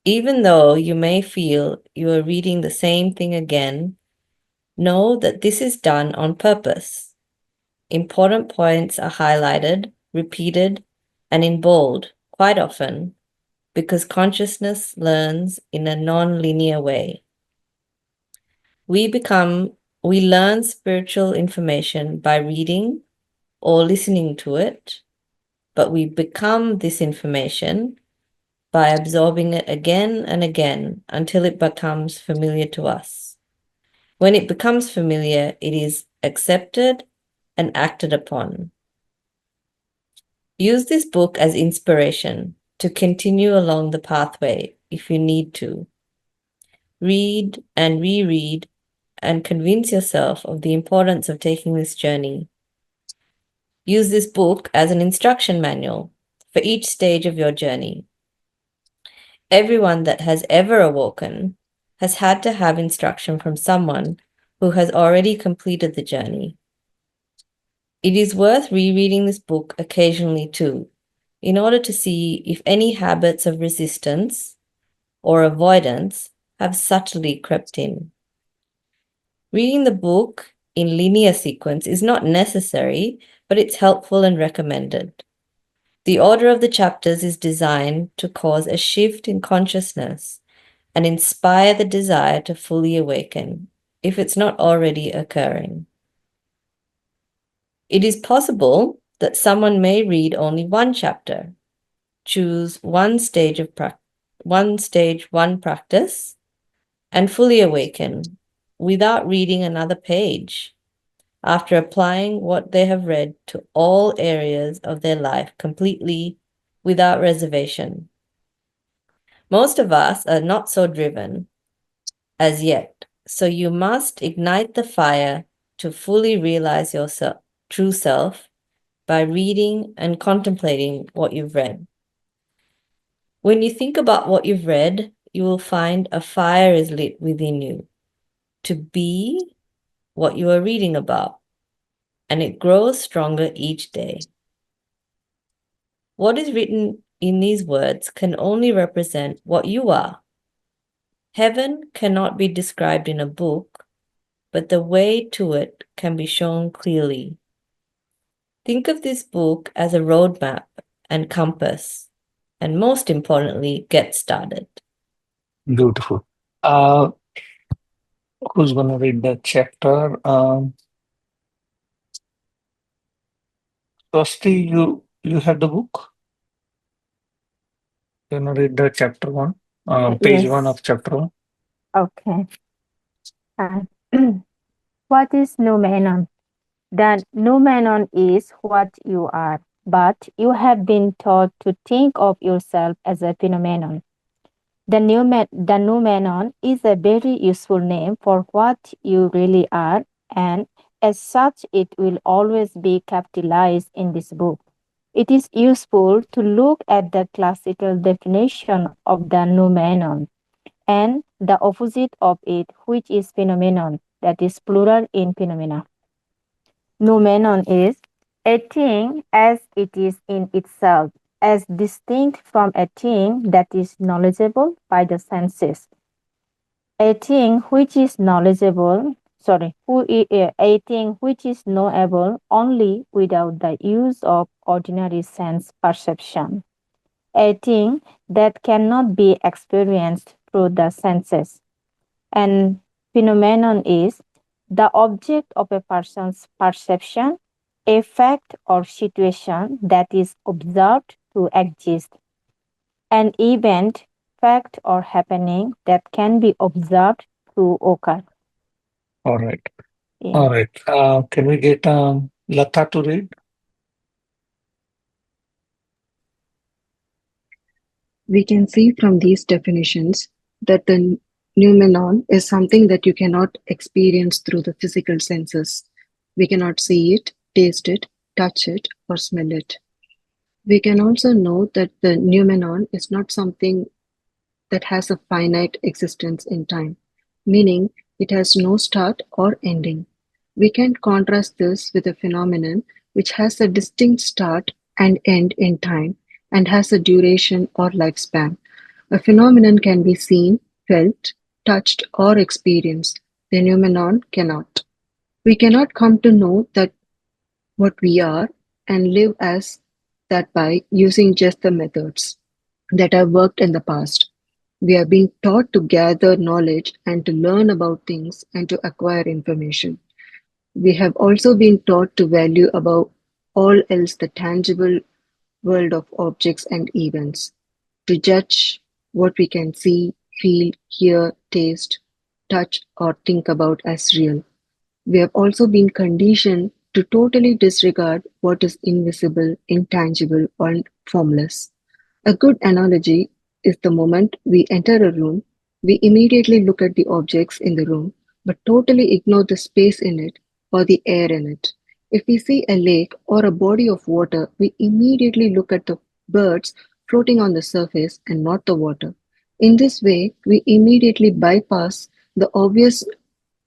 Speaker 6: Even though you may feel you are reading the same thing again, know that this is done on purpose. Important points are highlighted, repeated, and in bold quite often because consciousness learns in a non-linear way. We learn spiritual information by reading or listening to it, but we become this information by absorbing it again and again until it becomes familiar to us. When it becomes familiar, it is accepted and acted upon. Use this book as inspiration to continue along the pathway if you need to. Read and reread and convince yourself of the importance of taking this journey. Use this book as an instruction manual for each stage of your journey. Everyone that has ever awoken has had to have instruction from someone who has already completed the journey. It is worth rereading this book occasionally too, in order to see if any habits of resistance or avoidance have subtly crept in. Reading the book in linear sequence is not necessary, but it's helpful and recommended. The order of the chapters is designed to cause a shift in consciousness and inspire the desire to fully awaken, if it's not already occurring. It is possible that someone may read only one chapter, choose one stage, one practice, and fully awaken without reading another page. after applying what they have read to all areas of their life completely without reservation. Most of us are not so driven as yet, so you must ignite the fire to fully realize your true self by reading and contemplating what you've read. When you think about what you've read, you will find a fire is lit within you to be what you are reading about, and it grows stronger each day. What is written in these words can only represent what you are. Heaven cannot be described in a book, but the way to it can be shown clearly. Think of this book as a roadmap and compass, and most importantly, get started.
Speaker 1: Beautiful. Who's going to read that chapter? Swasti, you have the book? You want to read the chapter one? Page one
Speaker 5: Yes.
Speaker 1: of chapter one?
Speaker 5: Okay. Uh, what is noumenon? The noumenon is what you are, but you have been taught to think of yourself as a phenomenon. The noumenon is a very useful name for what you really are, and as such, it will always be capitalized in this book. It is useful to look at the classical definition of the noumenon and the opposite of it, which is phenomenon, that is plural in phenomena. Noumenon is a thing as it is in itself, as distinct from a thing that is knowledgeable by the senses. A thing which is knowledgeable, a thing which is knowable only without the use of ordinary sense perception. A thing that cannot be experienced through the senses. And phenomenon is the object of a person's perception, a fact or situation that is observed to exist, an event, fact, or happening that can be observed to occur.
Speaker 1: All right.
Speaker 5: Yeah.
Speaker 1: All right. Can we get Lata to read?
Speaker 4: We can see from these definitions that the noumenon is something that you cannot experience through the physical senses. We cannot see it, taste it, touch it, or smell it. We can also know that the noumenon is not something that has a finite existence in time, meaning it has no start or ending. We can contrast this with a phenomenon which has a distinct start and end in time and has a duration or lifespan. A phenomenon can be seen, felt, touched, or experienced. The noumenon cannot. We cannot come to know that what we are and live as that by using just the methods that have worked in the past. We are being taught to gather knowledge and to learn about things and to acquire information. We have also been taught to value above all else the tangible world of objects and events, to judge what we can see, feel, hear, taste, touch, or think about as real. We have also been conditioned to totally disregard what is invisible, intangible, or formless. A good analogy is the moment we enter a room, we immediately look at the objects in the room, but totally ignore the space in it or the air in it. If we see a lake or a body of water, we immediately look at the birds floating on the surface and not the water. In this way, we immediately bypass the obvious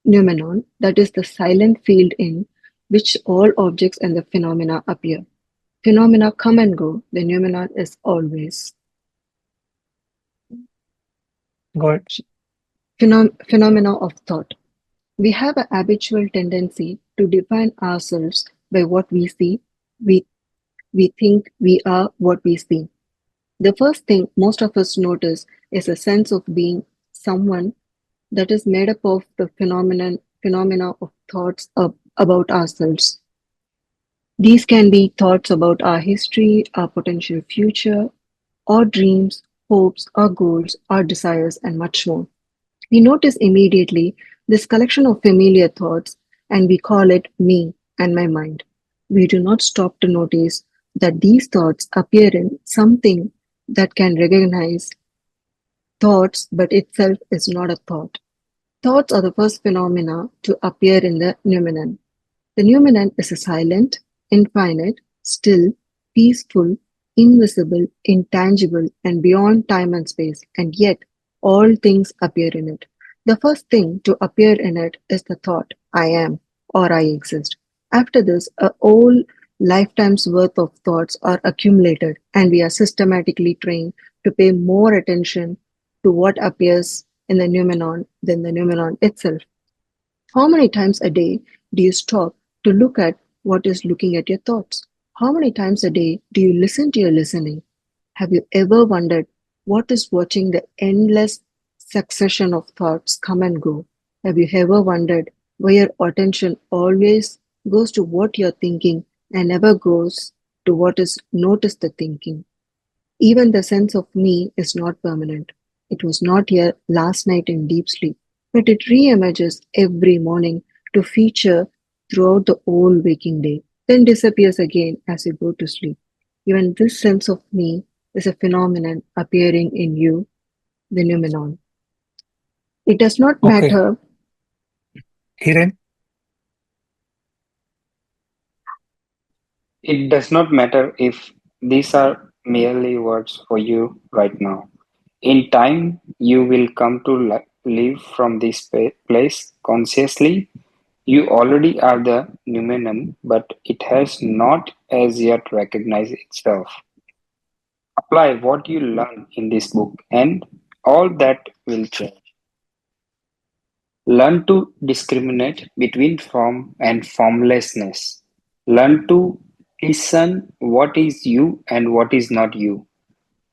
Speaker 4: noumenon, that is the silent field in which all objects and the phenomena appear. Phenomena come and go, the noumenon is always.
Speaker 1: Go ahead.
Speaker 4: Phenomena of thought. We have a habitual tendency to define ourselves by what we see. We, we think we are what we see. The first thing most of us notice is a sense of being someone that is made up of the phenomena of thoughts about ourselves. These can be thoughts about our history, our potential future, our dreams, hopes, our goals, our desires, and much more. We notice immediately this collection of familiar thoughts and we call it me and my mind. We do not stop to notice that these thoughts appear in something that can recognize thoughts but itself is not a thought. Thoughts are the first phenomena to appear in the noumenon. The noumenon is a silent, infinite, still, peaceful, invisible, intangible, and beyond time and space, and yet all things appear in it. The first thing to appear in it is the thought, I am, or I exist. After this, a whole lifetime's worth of thoughts are accumulated, and we are systematically trained to pay more attention to what appears in the noumenon than the noumenon itself. How many times a day do you stop to look at what is looking at your thoughts? How many times a day do you listen to your listening? Have you ever wondered what is watching the endless succession of thoughts come and go? Have you ever wondered why your attention always goes to what you're thinking and never goes to what is noticed the thinking? Even the sense of me is not permanent. It was not here last night in deep sleep, but it re-emerges every morning to feature throughout the whole waking day, then disappears again as you go to sleep. Even this sense of me is a phenomenon appearing in you, the noumenon. It does not
Speaker 1: Okay,
Speaker 4: matter.
Speaker 1: Hiren.
Speaker 9: It does not matter if these are merely words for you right now. In time, you will come to live from this place consciously. You already are the noumenon, but it has not as yet recognized itself. Apply what you learn in this book, and all that will change. Learn to discriminate between form and formlessness. Learn to discern what is you and what is not you.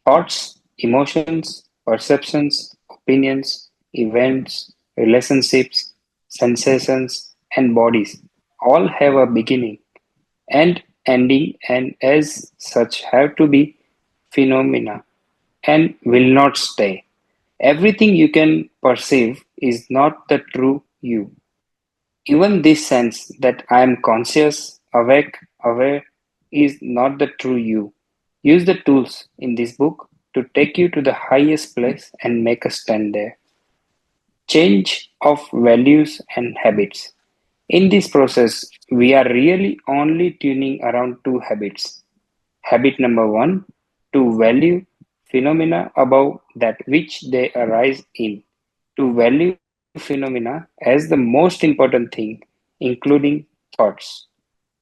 Speaker 9: Thoughts, emotions, perceptions, opinions, events, relationships, sensations, and bodies all have a beginning and ending, and as such have to be phenomena and will not stay. Everything you can perceive is not the true you. Even this sense that I am conscious, awake, aware is not the true you. Use the tools in this book to take you to the highest place and make a stand there. Change of values and habits. In this process, we are really only tuning around two habits. Habit number one, to value phenomena above that which they arise in, to value phenomena as the most important thing, including thoughts.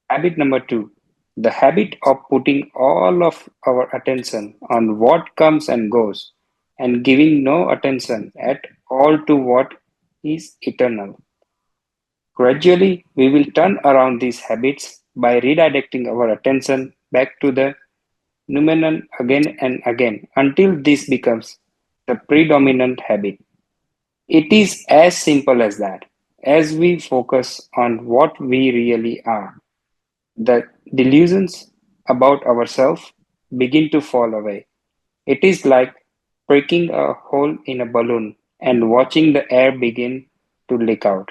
Speaker 9: Habit number two, the habit of putting all of our attention on what comes and goes and giving no attention at all to what is eternal. Gradually, we will turn around these habits by redirecting our attention back to the noumenon again and again until this becomes the predominant habit. It is as simple as that. As we focus on what we really are, the delusions about ourselves begin to fall away. It is like pricking a hole in a balloon and watching the air begin to leak out.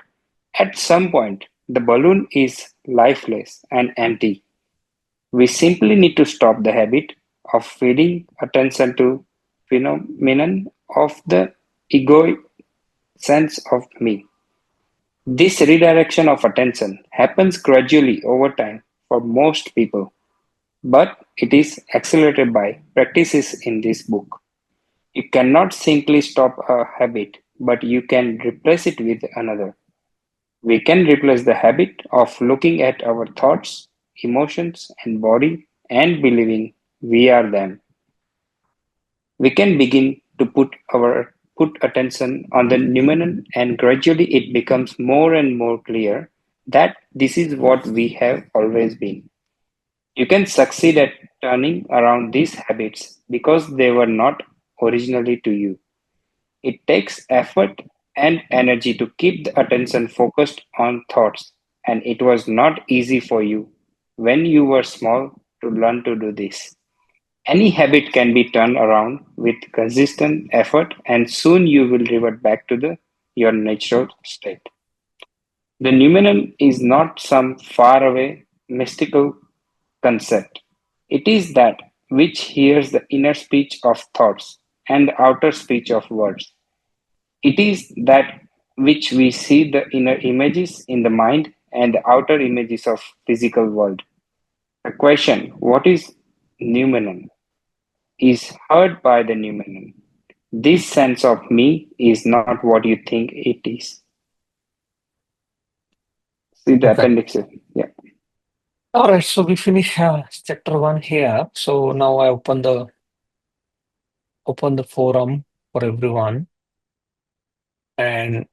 Speaker 9: At some point, the balloon is lifeless and empty. We simply need to stop the habit of feeding attention to phenomenon of the egoic sense of me. This redirection of attention happens gradually over time for most people, but it is accelerated by practices in this book. You cannot simply stop a habit, but you can replace it with another. We can replace the habit of looking at our thoughts, emotions, and body and believing we are them. We can begin to put attention on the noumenon, and gradually it becomes more and more clear that this is what we have always been. You can succeed at turning around these habits because they were not originally to you. It takes effort and energy to keep the attention focused on thoughts, and it was not easy for you when you were small to learn to do this. Any habit can be turned around with consistent effort, and soon you will revert back to your natural state. The noumenon is not some faraway mystical concept. It is that which hears the inner speech of thoughts and the outer speech of words. It is that which we see the inner images in the mind and the outer images of physical world. The question, what is noumenon, is heard by the noumenon. This sense of me is not what you think it is. See the
Speaker 1: Okay.
Speaker 9: appendix. Yeah.
Speaker 1: All right. So we finish chapter 1 here. So now I open the forum for everyone, and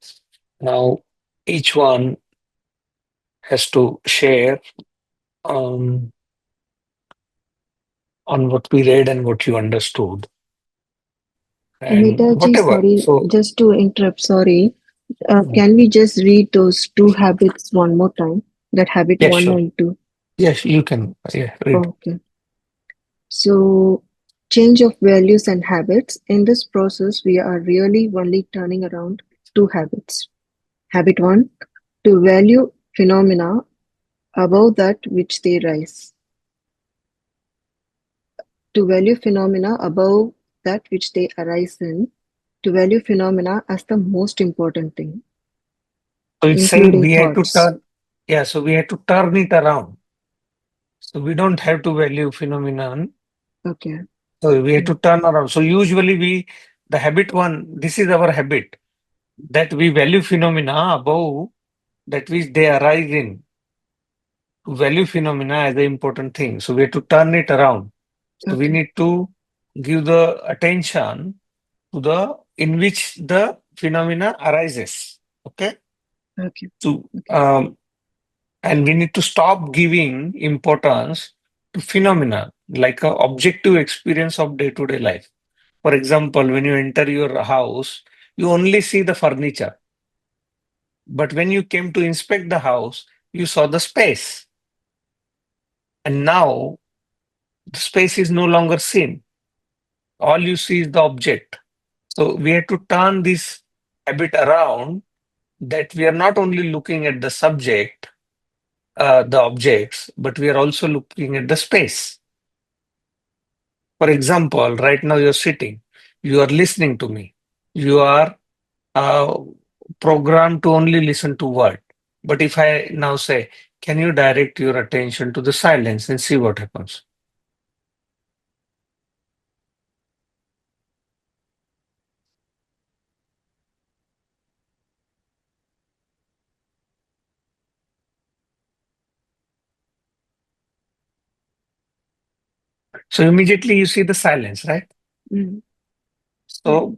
Speaker 1: now each one has to share um, on what we read and what you understood and
Speaker 4: Amitaji,
Speaker 1: whatever.
Speaker 4: sorry,
Speaker 1: So
Speaker 4: just to interrupt, sorry.
Speaker 1: mm,
Speaker 4: Can we just read those two habits one more time? That habit
Speaker 1: yeah,
Speaker 4: one
Speaker 1: sure.
Speaker 4: and two.
Speaker 1: Yes, you can. Yeah, read.
Speaker 4: Okay. So, change of values and habits. In this process, we are really only turning around two habits. Habit one, to value phenomena above that which they rise. To value phenomena above that which they arise in. To value phenomena as the most important thing,
Speaker 1: So it's saying
Speaker 4: including
Speaker 1: we had to
Speaker 4: thoughts.
Speaker 1: turn. Yeah, so we had to turn it around. So we don't have to value phenomenon.
Speaker 4: Okay.
Speaker 1: So we have
Speaker 4: Mm.
Speaker 1: to turn around. So usually the habit one, this is our habit, that we value phenomena above that which they arise in. To value phenomena as the important thing. So we have to turn it around. So we
Speaker 4: Okay.
Speaker 1: need to give the attention to the in which the phenomena arises. Okay.
Speaker 4: Okay.
Speaker 1: To
Speaker 4: Okay.
Speaker 1: and we need to stop giving importance to phenomena like a objective experience of day-to-day life. For example, when you enter your house, you only see the furniture. But when you came to inspect the house, you saw the space. And now the space is no longer seen. All you see is the object. So we have to turn this habit around, that we are not only looking at the subject, the objects, but we are also looking at the space. For example, right now you're sitting, you are listening to me, you are uh, programmed to only listen to word. But if I now say, can you direct your attention to the silence and see what happens? So immediately you see the silence, right?
Speaker 4: Mm.
Speaker 1: So,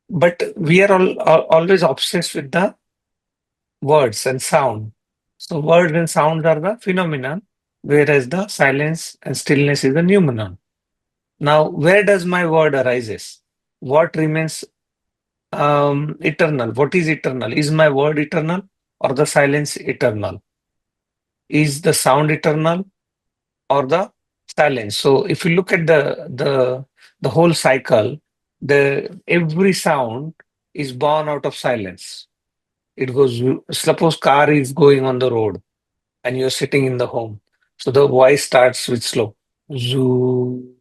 Speaker 1: but we are always obsessed with the words and sound. So words and sounds are the phenomenon, whereas the silence and stillness is the noumenon. Now, where does my word arises? What remains eternal? What is eternal? Is my word eternal or the silence eternal? Is the sound eternal or the silence? So if you look at the whole cycle, the every sound is born out of silence. It goes, suppose car is going on the road and you're sitting in the home. So the voice starts with slow. Zoo,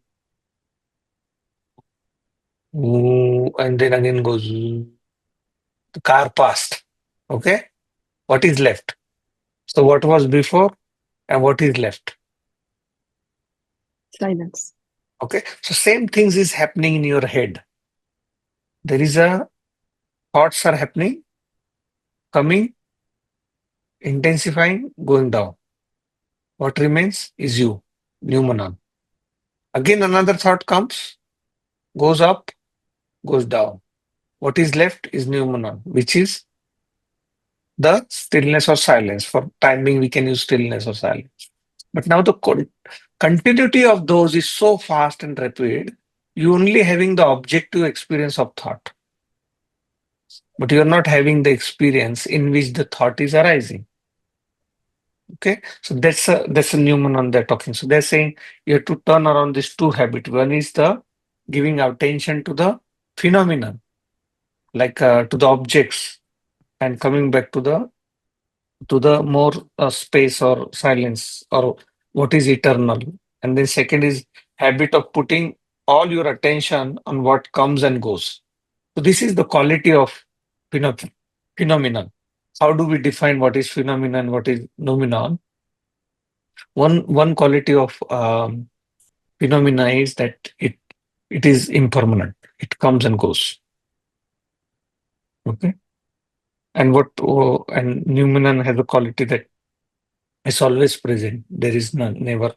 Speaker 1: ooh, and then again goes, zoo. The car passed. Okay. What is left? So what was before and what is left?
Speaker 4: Silence.
Speaker 1: Okay. So same things is happening in your head. There is a thoughts are happening, coming, intensifying, going down. What remains is you, noumenon. Again, another thought comes, goes up, goes down. What is left is noumenon, which is the stillness or silence. For time being, we can use stillness or silence. But now the continuity of those is so fast and rapid, you only having the objective experience of thought, but you're not having the experience in which the thought is arising. Okay, so that's a noumenon they're talking. So they're saying you have to turn around these two habits. One is the giving attention to the phenomenon, like to the objects, and coming back to the to the more space or silence or what is eternal. And then second is habit of putting all your attention on what comes and goes. So this is the quality of phenomenon. How do we define what is phenomenon, what is noumenon? One quality of phenomena is that it is impermanent. It comes and goes. Okay. And and noumenon has a quality that is always present. There is none, never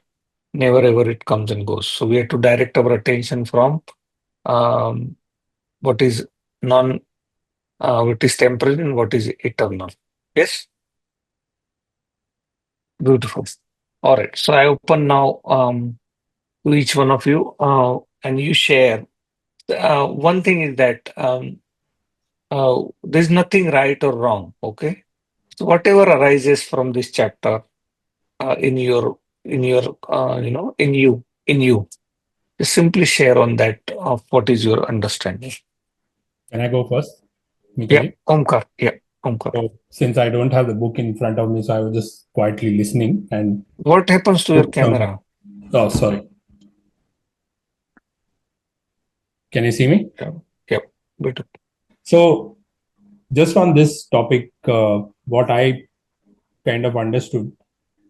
Speaker 1: ever it comes and goes. So we have to direct our attention from um, what is what is temporary and what is eternal. Yes, beautiful. All right. So I open now to each one of you, and you share. One thing is that there's nothing right or wrong. Okay. So whatever arises from this chapter in your in you, just simply share on that of what is your understanding.
Speaker 11: Can I go first,
Speaker 1: Yeah,
Speaker 11: Mikhail?
Speaker 1: Omkar. Yeah, Omkar.
Speaker 11: So since I don't have the book in front of me, so I was just quietly listening and
Speaker 1: What happens to your
Speaker 11: took some.
Speaker 1: camera?
Speaker 11: Oh, sorry. Can you see me?
Speaker 1: Yeah, better.
Speaker 11: So just on this topic, what I kind of understood,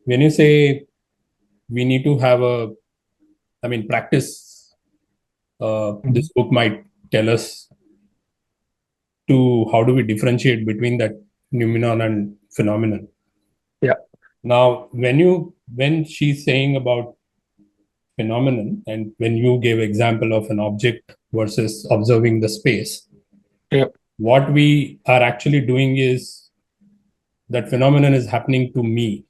Speaker 11: when you say we need to have practice, this book might tell us to how do we differentiate between that noumenon and phenomenon.
Speaker 1: Yeah.
Speaker 11: Now, when she's saying about phenomenon, and when you gave example of an object versus observing the space,
Speaker 1: Yeah.
Speaker 11: what we are actually doing is that phenomenon is happening to me,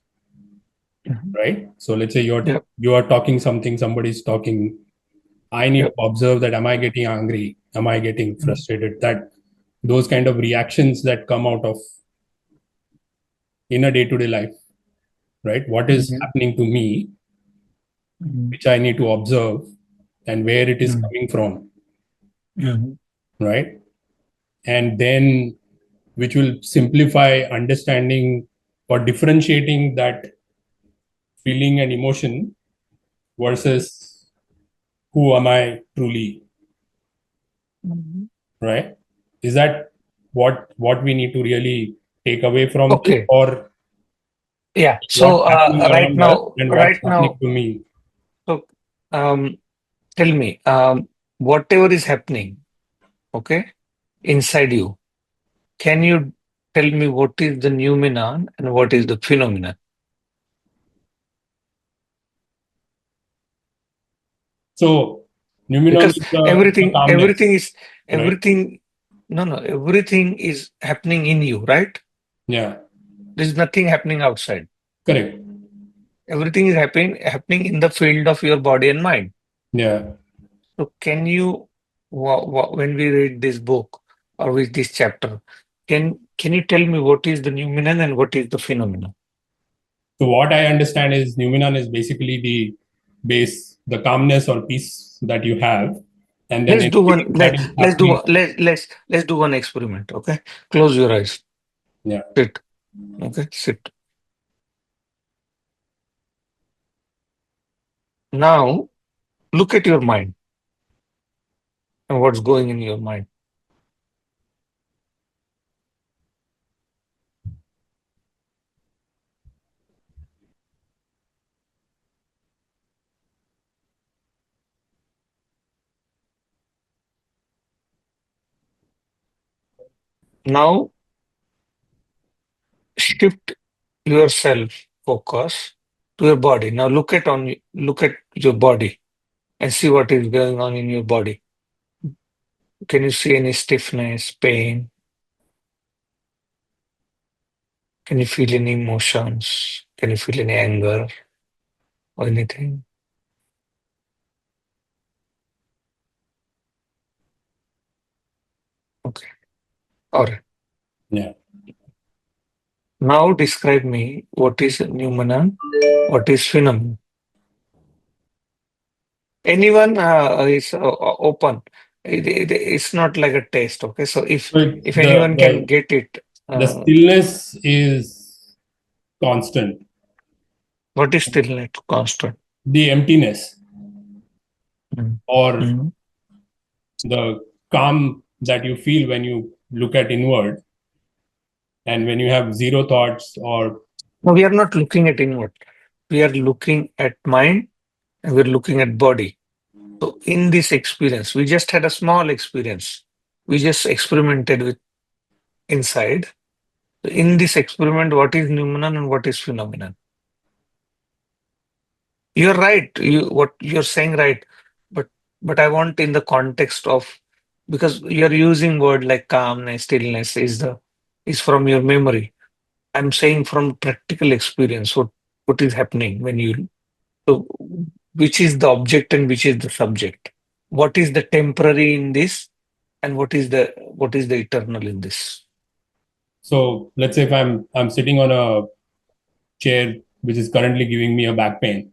Speaker 11: right? So let's say you are talking something, somebody's talking. I need to observe that. Am I getting angry? Am I getting frustrated? That those kind of reactions that come out of in a day-to-day life, right? What is happening to me, which I need to observe, and where it is coming from, right? And then which will simplify understanding or differentiating that feeling and emotion versus who am I truly, right? Is that what we need to really take away from this,
Speaker 1: Okay.
Speaker 11: or
Speaker 1: Yeah.
Speaker 11: what's
Speaker 1: So
Speaker 11: happening around us and what's
Speaker 1: right
Speaker 11: happening
Speaker 1: now,
Speaker 11: to me?
Speaker 1: so tell me, whatever is happening, okay, inside you, can you tell me what is the noumenon and what is the phenomenon?
Speaker 11: So noumenon
Speaker 1: Because
Speaker 11: is the calmness, right?
Speaker 1: everything is happening in you, right?
Speaker 11: Yeah,
Speaker 1: There's nothing happening outside.
Speaker 11: correct.
Speaker 1: Everything is happening in the field of your body and mind.
Speaker 11: Yeah.
Speaker 1: So can you, when we read this book or with this chapter, can you tell me what is the noumenon and what is the phenomenon?
Speaker 11: So what I understand is noumenon is basically the base, the calmness or peace that you have, and then
Speaker 1: Let's do one.
Speaker 11: anything that is
Speaker 1: Let's do
Speaker 11: happening.
Speaker 1: let's do one experiment. Okay, close your eyes.
Speaker 11: Yeah.
Speaker 1: Sit. Okay, sit. Now look at your mind and what's going in your mind. Now shift yourself focus to your body. Now look at your body and see what is going on in your body. Can you see any stiffness, pain? Can you feel any emotions? Can you feel any anger or anything? Okay. All right.
Speaker 11: Yeah.
Speaker 1: Now describe me what is noumenon, what is phenomenon. Anyone is open. It's not like a test. Okay. So if
Speaker 11: So
Speaker 1: anyone can get it,
Speaker 11: the stillness is constant.
Speaker 1: What is stillness constant?
Speaker 11: The emptiness
Speaker 1: Mm.
Speaker 11: or
Speaker 1: Mm.
Speaker 11: the calm that you feel when you look at inward and when you have zero thoughts or
Speaker 1: No, we are not looking at inward. We are looking at mind and we're looking at body. So in this experience, we just had a small experience. We just experimented with inside. In this experiment, what is noumenon and what is phenomenon? You're right. What you're saying right, but I want in the context of, because you're using word like calmness, stillness is from your memory. I'm saying from practical experience. What is happening when you, so which is the object and which is the subject? What is the temporary in this, and what is the eternal in this?
Speaker 11: so let's say if I'm sitting on a chair which is currently giving me a back pain.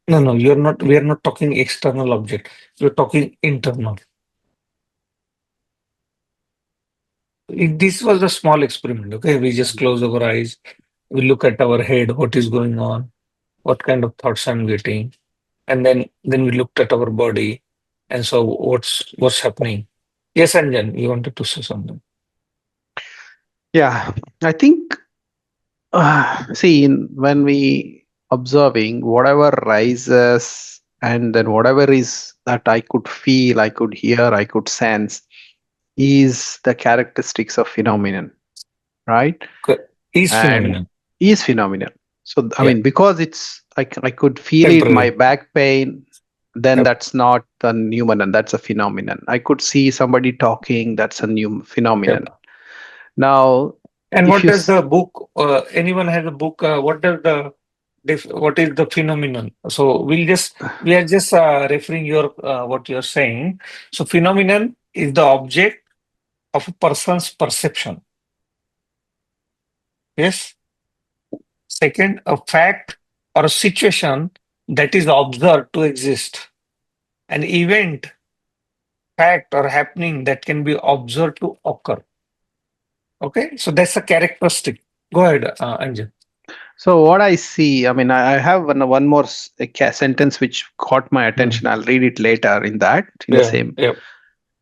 Speaker 1: No, you're not. We are not talking external object. We're talking internal. This was a small experiment. Okay, we just close our eyes. We look at our head. What is going on? What kind of thoughts I'm getting? And then we looked at our body. And so what's happening? Yes, Anjan, you wanted to say something.
Speaker 10: Yeah, I think, see, when we observing whatever rises and then whatever is that I could feel, I could hear, I could sense, is the characteristics of phenomenon, right?
Speaker 1: Is
Speaker 10: And
Speaker 1: phenomenon.
Speaker 10: is phenomenon. So I
Speaker 1: Yeah.
Speaker 10: mean, because it's I could feel it, my
Speaker 1: Temporary.
Speaker 10: back pain, then
Speaker 1: Yep.
Speaker 10: that's not a phenomenon, that's a phenomenon. I could see somebody talking, that's a new phenomenon.
Speaker 1: Yep.
Speaker 10: Now,
Speaker 1: And
Speaker 10: if
Speaker 1: what
Speaker 10: you
Speaker 1: does the book? Anyone has a book? What does the what is the phenomenon? So we are just referring your what you're saying. So phenomenon is the object of a person's perception. Yes. Second, a fact or a situation that is observed to exist. An event, fact, or happening that can be observed to occur. Okay, so that's a characteristic. Go ahead, Anjan.
Speaker 10: So what I see, I mean, I have one more sentence which caught my attention. I'll read it later in the
Speaker 1: Yeah,
Speaker 10: same.
Speaker 1: yeah.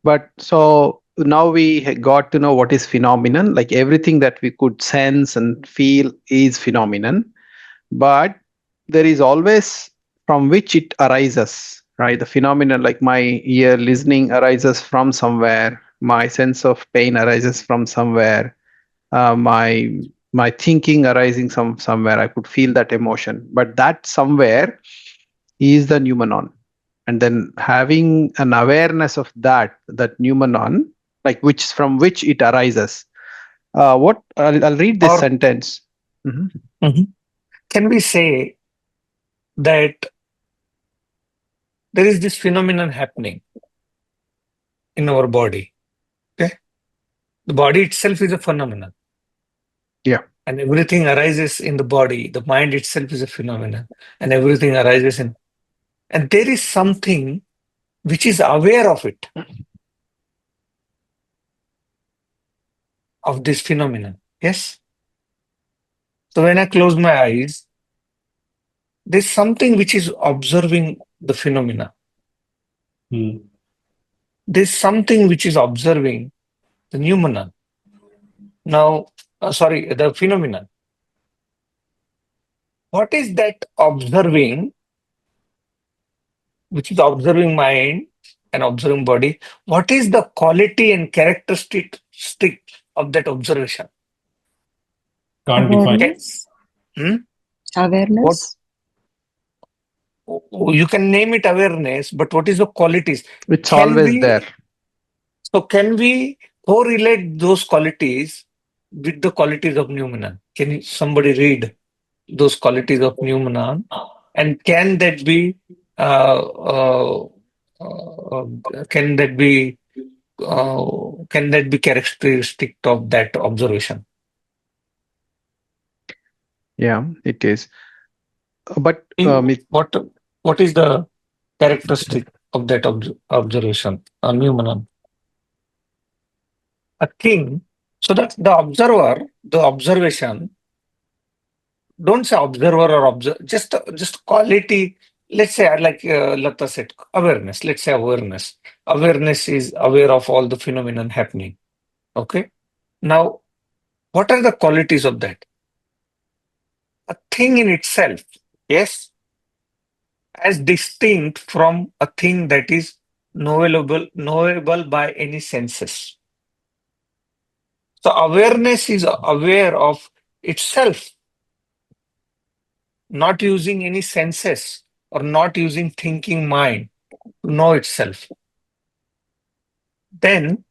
Speaker 10: But so now we got to know what is phenomenon. Like everything that we could sense and feel is phenomenon. But there is always from which it arises, right? The phenomenon, like my ear listening arises from somewhere. My sense of pain arises from somewhere. My thinking arising somewhere. I could feel that emotion, but that somewhere is the noumenon. And then having an awareness of that noumenon, like which from which it arises. What I'll read this
Speaker 1: Or
Speaker 10: sentence. Mhm.
Speaker 1: Mhm. Can we say that there is this phenomenon happening in our body? Okay, the body itself is a phenomenon.
Speaker 10: Yeah.
Speaker 1: And everything arises in the body. The mind itself is a phenomenon, and everything arises in. And there is something which is aware of it, of this phenomenon. Yes. So when I close my eyes, there's something which is observing the phenomena. There's something which is observing the noumena. Now, sorry, the phenomenon. What is that observing, which is observing mind and observing body? What is the quality and characteristic of that observation?
Speaker 11: can't define.
Speaker 5: Awareness.
Speaker 1: What
Speaker 4: Awareness.
Speaker 1: you can name it awareness, but what is the qualities?
Speaker 10: It's
Speaker 1: Can
Speaker 10: always there.
Speaker 1: we can we correlate those qualities with the qualities of noumena? Can somebody read those qualities of noumena? And can that be uh, uh, uh, can that be characteristic of that observation?
Speaker 10: Yeah, it is. But
Speaker 1: What is the characteristic of that observation? Noumena, a thing. So that the observation don't say observer or observe, just quality. Let's say, like Lata said, awareness. Let's say awareness. Awareness is aware of all the phenomenon happening. Okay. Now, what are the qualities of that? A thing in itself, yes, as distinct from a thing that is knowable by any senses. So awareness is aware of itself, not using any senses or not using thinking mind to know itself. Then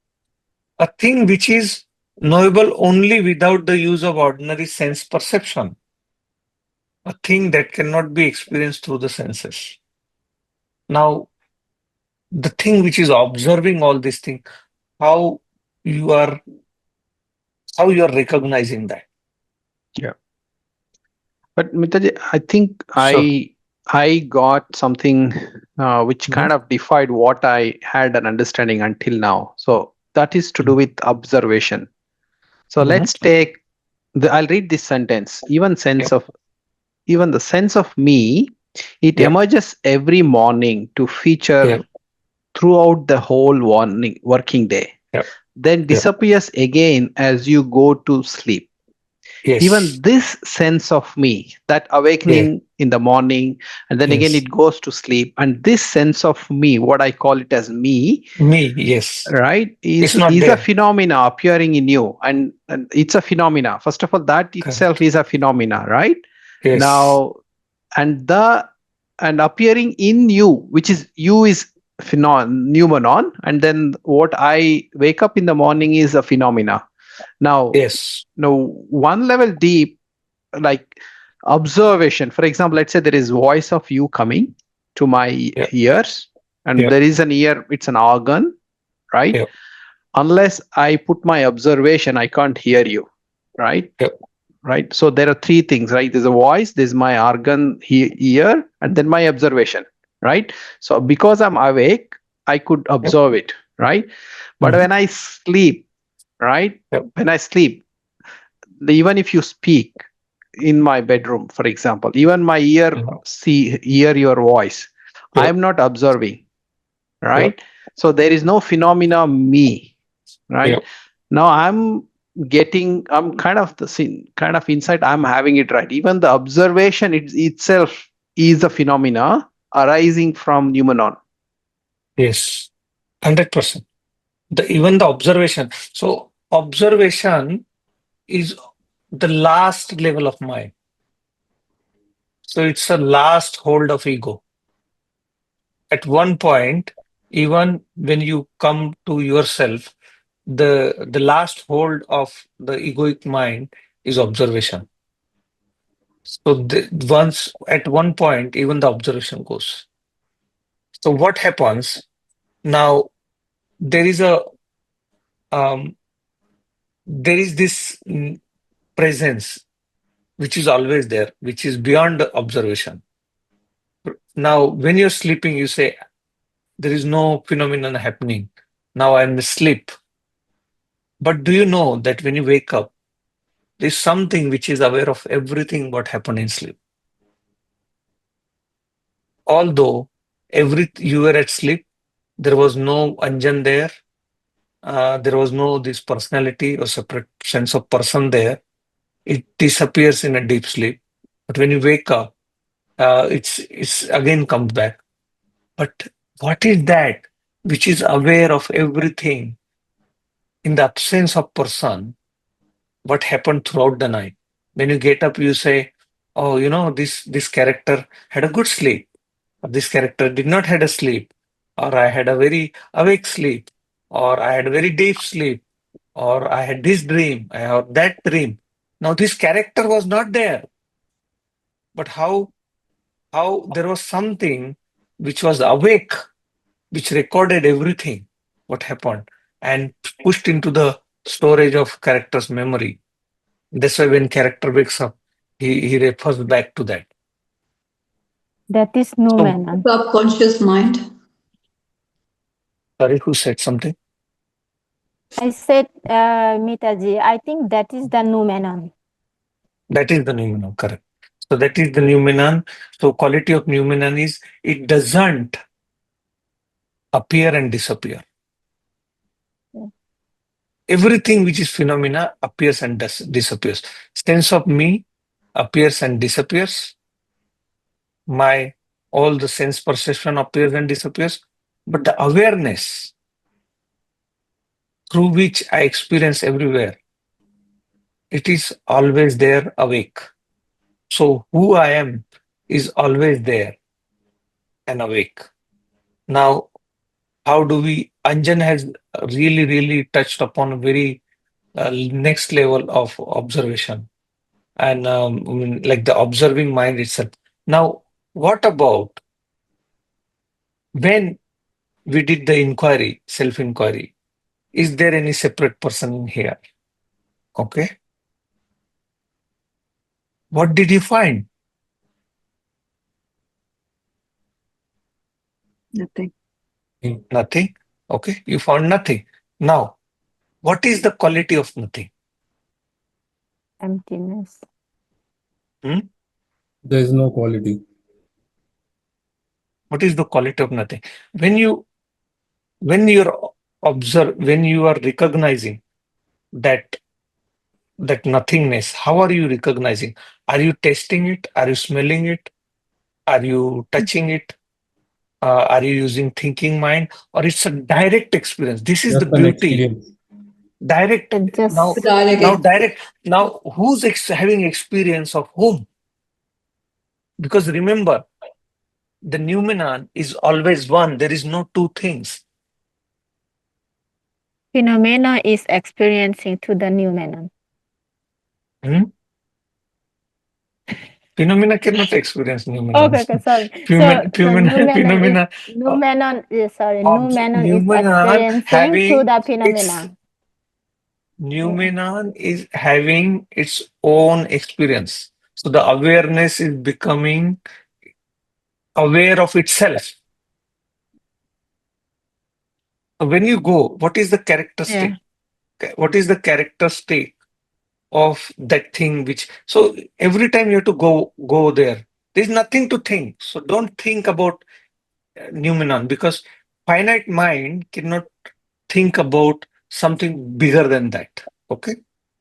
Speaker 1: a thing which is knowable only without the use of ordinary sense perception, a thing that cannot be experienced through the senses. Now, the thing which is observing all these things, how you are how you are recognizing that.
Speaker 10: Yeah. But Mitaji, I think
Speaker 1: Sure.
Speaker 10: I got something which
Speaker 1: Mhm.
Speaker 10: kind of defied what I had an understanding until now. So that is to do with observation. So
Speaker 1: Mhm.
Speaker 10: let's take I'll read this sentence.
Speaker 1: Yep.
Speaker 10: Even the sense of me, it
Speaker 1: Yep.
Speaker 10: emerges every morning to feature
Speaker 1: Yep.
Speaker 10: throughout the whole working day,
Speaker 1: Yep.
Speaker 10: then
Speaker 1: Yep.
Speaker 10: disappears again as you go to sleep. Even
Speaker 1: Yes.
Speaker 10: this sense of me, that
Speaker 1: Yes.
Speaker 10: awakening in the morning, and then again
Speaker 1: Yes.
Speaker 10: it goes to sleep, and this sense of me, what I call it as me,
Speaker 1: Me. Yes.
Speaker 10: right,
Speaker 1: It's not
Speaker 10: is a
Speaker 1: there.
Speaker 10: phenomena appearing in you, and it's a phenomena. First of all, that itself
Speaker 1: Correct.
Speaker 10: is a phenomena, right?
Speaker 1: Yes.
Speaker 10: Now, and appearing in you, which is you is noumenon, and then what I wake up in the morning is a phenomena. Now,
Speaker 1: Yes.
Speaker 10: one level deep, like observation. For example, let's say there is voice of you coming to my
Speaker 1: Yep.
Speaker 10: ears, and
Speaker 1: Yep.
Speaker 10: there is an ear. It's an organ, right?
Speaker 1: Yep.
Speaker 10: Unless I put my observation, I can't hear you, right?
Speaker 1: Yep.
Speaker 10: Right. So there are three things, right? There's a voice, there's my organ ear, and then my observation, right? So because I'm awake, I could
Speaker 1: Yep.
Speaker 10: observe it, right? But
Speaker 1: Mhm.
Speaker 10: when I sleep, right?
Speaker 1: Yep.
Speaker 10: When I sleep, even if you speak in my bedroom, for example, even my ear
Speaker 1: Mhm.
Speaker 10: hear your voice,
Speaker 1: Yep.
Speaker 10: I'm not observing,
Speaker 1: Yep.
Speaker 10: right? So there is no phenomena me, right?
Speaker 1: Yep.
Speaker 10: Now I'm kind of the scene, kind of insight, I'm having it, right? Even the observation itself is a phenomena arising from noumenon.
Speaker 1: Yes. 100%. Even the observation. So observation is the last level of mind. So it's a last hold of ego. At one point, even when you come to yourself, the last hold of the egoic mind is observation. So once at one point, even the observation goes. So what happens now? There is a um, there is this presence which is always there, which is beyond the observation. Now, when you're sleeping, you say there is no phenomenon happening. Now I'm asleep. But do you know that when you wake up, there's something which is aware of everything what happened in sleep? Although you were at sleep, there was no Anjan there. There was no this personality or separate sense of person there. It disappears in a deep sleep. But when you wake up, it's again comes back. But what is that which is aware of everything in the absence of person? What happened throughout the night? When you get up, you say, "Oh, this character had a good sleep. Or this character did not had a sleep, or I had a very awake sleep, or I had a very deep sleep, or I had this dream, I had that dream." Now this character was not there, but how there was something which was awake, which recorded everything what happened and pushed into the storage of character's memory. That's why when character wakes up, he refers back to that.
Speaker 5: That is
Speaker 1: So,
Speaker 5: noumenon.
Speaker 12: Subconscious mind.
Speaker 1: sorry, who said something?
Speaker 5: I said, Mitaji, I think that is the noumenon.
Speaker 1: That is the name, correct. So that is the noumenon. So quality of noumenon is it doesn't appear and disappear. Everything which is phenomena appears and disappears. Sense of me appears and disappears. My all the sense perception appears and disappears. But the awareness through which I experience everywhere, it is always there awake. So who I am is always there and awake. Now, how do we? Anjan has really touched upon a very next level of observation and I mean, like the observing mind itself. Now, what about when we did the inquiry, self-inquiry? Is there any separate person in here? Okay. What did you find?
Speaker 4: Nothing.
Speaker 1: Nothing. Okay. You found nothing. Now, what is the quality of nothing?
Speaker 5: Emptiness.
Speaker 11: There is no quality.
Speaker 1: What is the quality of nothing? When you're when you are recognizing that nothingness, how are you recognizing? Are you tasting it? Are you smelling it? Are you touching it? Are you using thinking mind? Or it's a direct experience? This is the
Speaker 11: Just an
Speaker 1: beauty.
Speaker 11: experience.
Speaker 1: Direct.
Speaker 5: It just
Speaker 1: Direct. Now, who's having experience of whom? Because remember, the noumenon is always one. There is no two things.
Speaker 5: phenomena is experiencing to the noumenon.
Speaker 1: Phenomena cannot experience noumenons.
Speaker 5: Okay, sorry. So
Speaker 1: Phenomena
Speaker 5: noumenon is
Speaker 1: noumenon
Speaker 5: experiencing to
Speaker 1: having
Speaker 5: the
Speaker 1: its
Speaker 5: phenomena.
Speaker 1: noumenon is having its own experience. So the awareness is becoming aware of itself. So when you go, what is the characteristic? What is the characteristic of that thing which, so every time you have to go there, there's nothing to think. So don't think about noumenon, because finite mind cannot think about something bigger than that. Okay.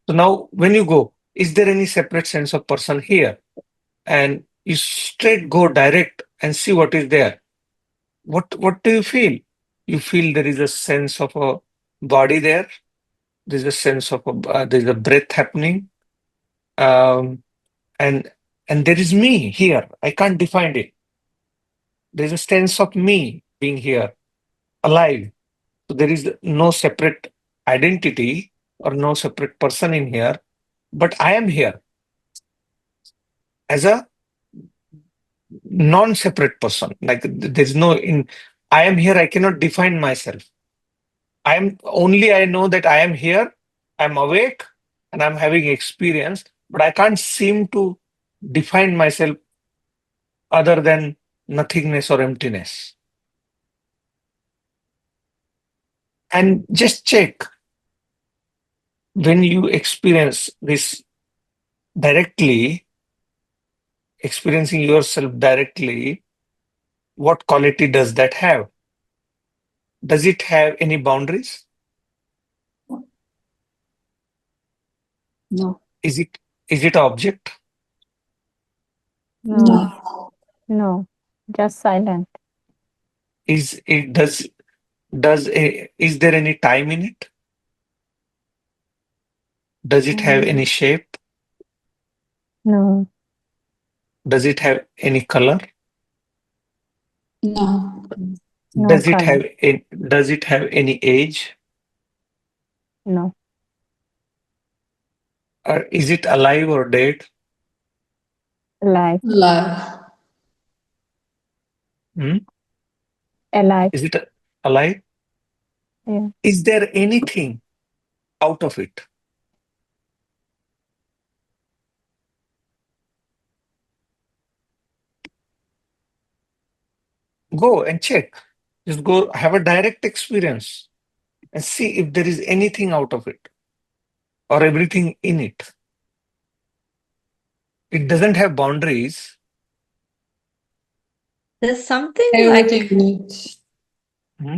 Speaker 1: So now when you go, is there any separate sense of person here? And you straight go direct and see what is there. What do you feel? You feel there is a sense of a body there. There's a sense of there's a breath happening. Um, and there is me here. I can't define it. There's a sense of me being here, alive. So there is no separate identity or no separate person in here, but I am here as a non-separate person. Like there's no in I am here, I cannot define myself. I know that I am here, I'm awake, and I'm having experience, but I can't seem to define myself other than nothingness or emptiness. And just check when you experience this directly, experiencing yourself directly, what quality does that have? Does it have any boundaries?
Speaker 4: No.
Speaker 1: Is it an object?
Speaker 5: No. No. Just silent.
Speaker 1: Is there any time in it? Does it have any shape?
Speaker 5: No.
Speaker 1: Does it have any color?
Speaker 12: No.
Speaker 5: No
Speaker 1: Does it
Speaker 5: color.
Speaker 1: have any age?
Speaker 5: No.
Speaker 1: Or is it alive or dead?
Speaker 5: Alive.
Speaker 12: Alive.
Speaker 5: Alive.
Speaker 1: Is it alive?
Speaker 5: Yeah.
Speaker 1: Is there anything out of it? Go and check. Just go have a direct experience and see if there is anything out of it or everything in it. It doesn't have boundaries.
Speaker 6: There's something like
Speaker 12: Everything needs.
Speaker 1: Hmm?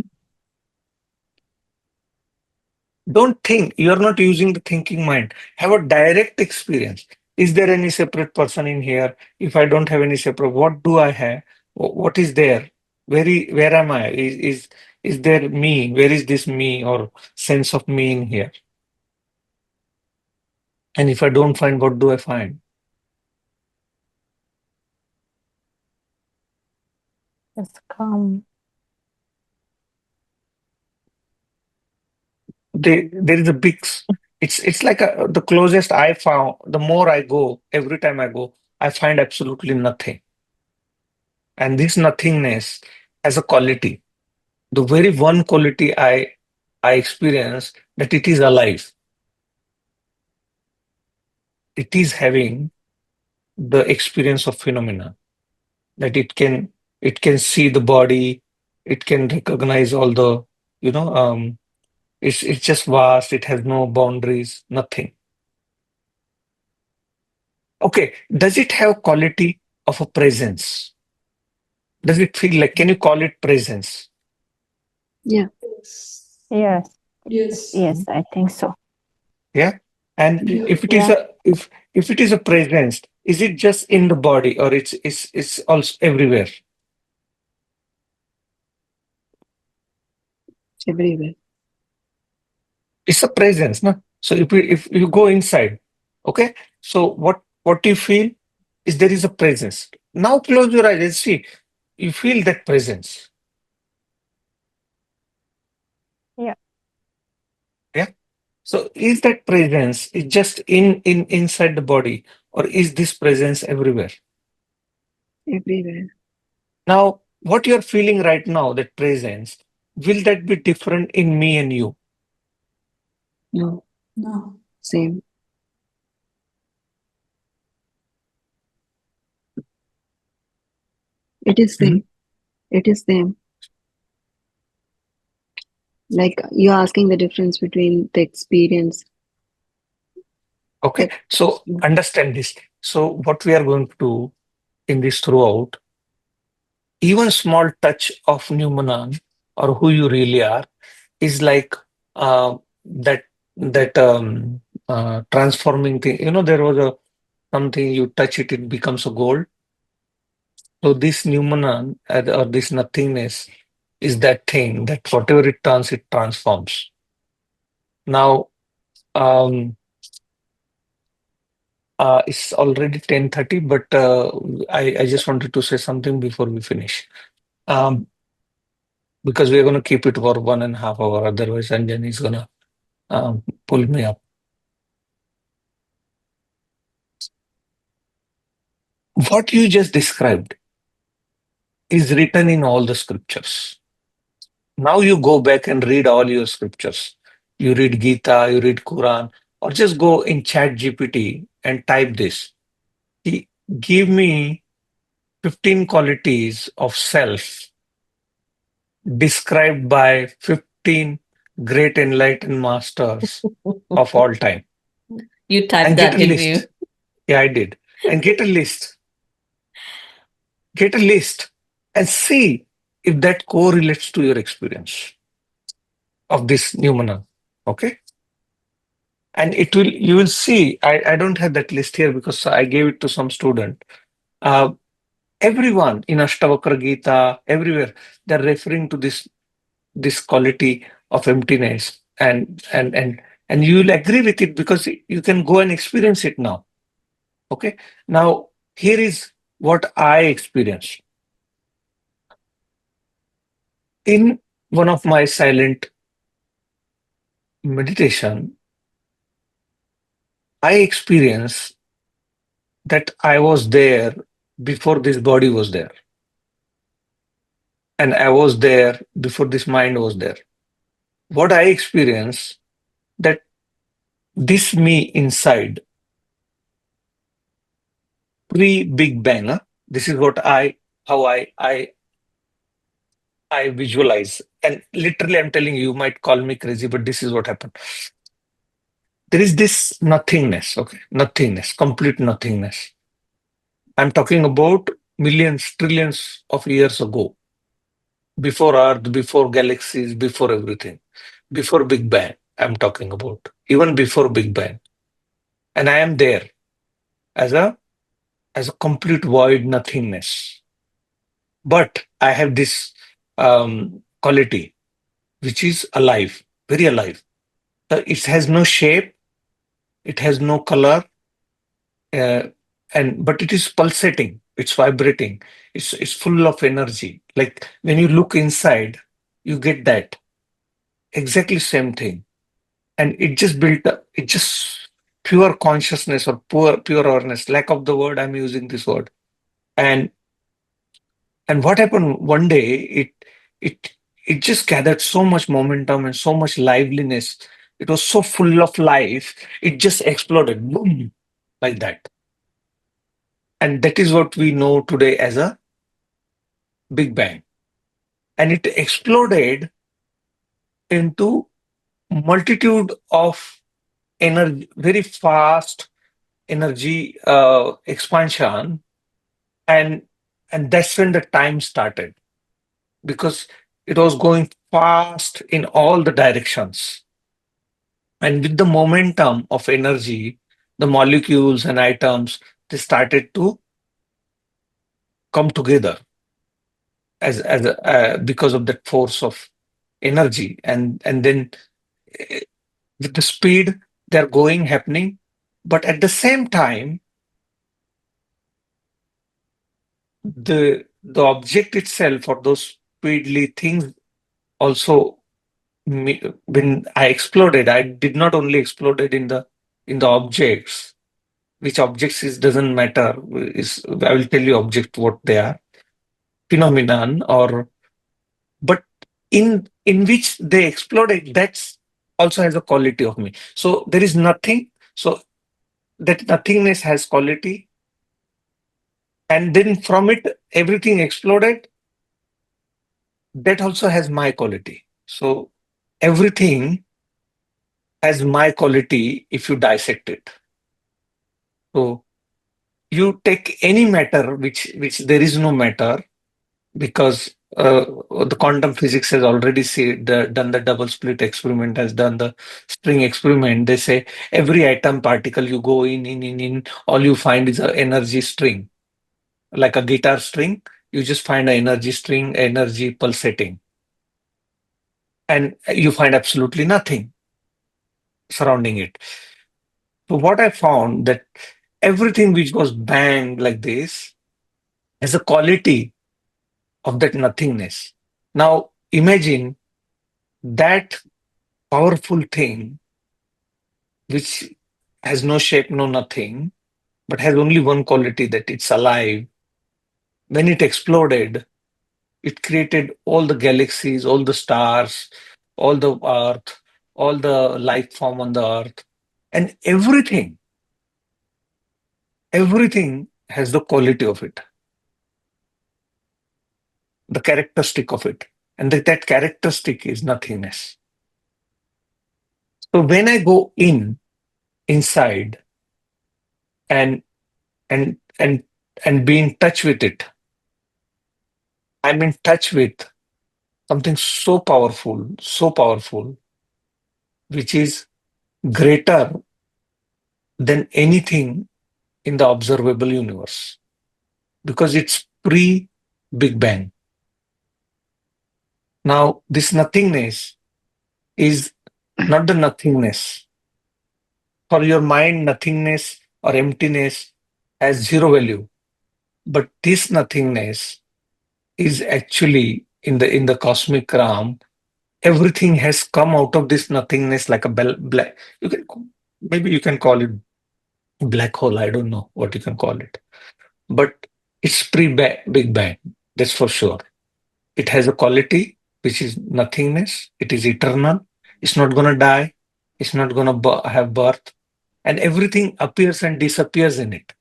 Speaker 1: Don't think. You're not using the thinking mind. Have a direct experience. Is there any separate person in here? If I don't have any separate, what do I have? What is there? Where am I? Is there me? Where is this me or sense of me in here? And if I don't find, what do I find?
Speaker 5: Just calm.
Speaker 1: There is a big. It's like the closest I found. The more I go, every time I go, I find absolutely nothing. And this nothingness has a quality. The very one quality I experience, that it is alive. It is having the experience of phenomena, that it can see the body, it can recognize all the, it's just vast, it has no boundaries, nothing. Okay, does it have quality of a presence? Does it feel like, can you call it presence?
Speaker 4: Yeah.
Speaker 5: Yes.
Speaker 12: Yes.
Speaker 5: Yes, I think so.
Speaker 1: Yeah. And
Speaker 12: Yeah.
Speaker 1: if it is
Speaker 5: Yeah.
Speaker 1: if it is a presence, is it just in the body, or it's also everywhere?
Speaker 4: Everywhere.
Speaker 1: It's a presence, no? So if you go inside, okay, so what you feel is there is a presence. Now close your eyes and see, you feel that presence.
Speaker 5: Yeah.
Speaker 1: Yeah. So is that presence is just in inside the body, or is this presence everywhere?
Speaker 4: Everywhere.
Speaker 1: Now, what you're feeling right now, that presence, will that be different in me and you?
Speaker 4: No.
Speaker 12: No.
Speaker 4: Same. It is
Speaker 1: Mhm.
Speaker 4: same. It is same. Like you're asking the difference between the experience.
Speaker 1: Okay, so understand this. So what we are going to do in this throughout, even small touch of Numanan or who you really are is like that transforming thing. There was a something you touch it, it becomes a gold. So this Numanan or this nothingness is that thing that whatever it turns, it transforms. Now, um, it's already 10:30, but I just wanted to say something before we finish. Um, because we're going to keep it for 1.5 hours. Otherwise, Anjan is going to pull me up. What you just described is written in all the scriptures. Now you go back and read all your scriptures. You read Gita, you read Quran, or just go in Chat GPT and type this. Give me 15 qualities of self described by 15 great enlightened masters of all time.
Speaker 6: You typed
Speaker 1: And get
Speaker 6: that,
Speaker 1: a
Speaker 6: didn't you?
Speaker 1: list. Yeah, I did. And get a list. Get a list and see if that correlates to your experience of this phenomena. Okay. And you will see, I don't have that list here because I gave it to some student. Uh, Everyone in Ashtavakra Gita, everywhere, they're referring to this quality of emptiness, and you will agree with it because you can go and experience it now. Okay. Now, here is what I experienced in one of my silent meditation. I experienced that I was there before this body was there, and I was there before this mind was there. What I experienced, that this me inside pre Big Bang. This is what how I visualize. And literally, I'm telling you, you might call me crazy, but this is what happened. There is this nothingness, okay? Nothingness, complete nothingness. I'm talking about millions, trillions of years ago, before Earth, before galaxies, before everything, before Big Bang. I'm talking about even before Big Bang, and I am there as a complete void nothingness. But I have this quality which is alive, very alive. It has no shape, it has no color, uh, and but it is pulsating, it's vibrating, it's full of energy. Like when you look inside, you get that exactly same thing, and it just built up. It just pure consciousness or pure awareness. Lack of the word, I'm using this word. And what happened one day? It it just gathered so much momentum and so much liveliness. It was so full of life. It just exploded, boom, like that. And that is what we know today as a Big Bang. And it exploded into multitude of energy, very fast energy expansion, and that's when the time started, because it was going fast in all the directions. And with the momentum of energy, the molecules and atoms, they started to come together because of that force of energy. And then eh, with the speed they're going happening, but at the same time, the object itself, or those speedily things, also when I exploded, I did not only exploded in the objects. Which objects is doesn't matter. Is I will tell you object what they are, phenomenon, or but in which they exploded. That's also has a quality of me. So there is nothing. So that nothingness has quality, and then from it everything exploded. That also has my quality. So everything has my quality if you dissect it. So you take any matter which there is no matter, because the quantum physics has already done the double split experiment, has done the string experiment. They say every atom particle you go in, all you find is an energy string, like a guitar string. You just find an energy string, energy pulsating, and you find absolutely nothing surrounding it. So what I found, that everything which was bang like this has a quality of that nothingness. Now imagine that powerful thing which has no shape, no nothing, but has only one quality, that it's alive. When it exploded, it created all the galaxies, all the stars, all the earth, all the life form on the earth, and everything has the quality of it, the characteristic of it. And that characteristic is nothingness. So when I go inside and and and and be in touch with it, I'm in touch with something so powerful, which is greater than anything in the observable universe, because it's pre-Big Bang. Now, this nothingness is not the nothingness. For your mind, nothingness or emptiness has zero value. But this nothingness is actually in the cosmic realm. Everything has come out of this nothingness like a black. You can maybe you can call it black hole. I don't know what you can call it, but it's pre-Big Bang. That's for sure. It has a quality which is nothingness. It is eternal. It's not gonna die. It's not gonna have birth, and everything appears and disappears in it.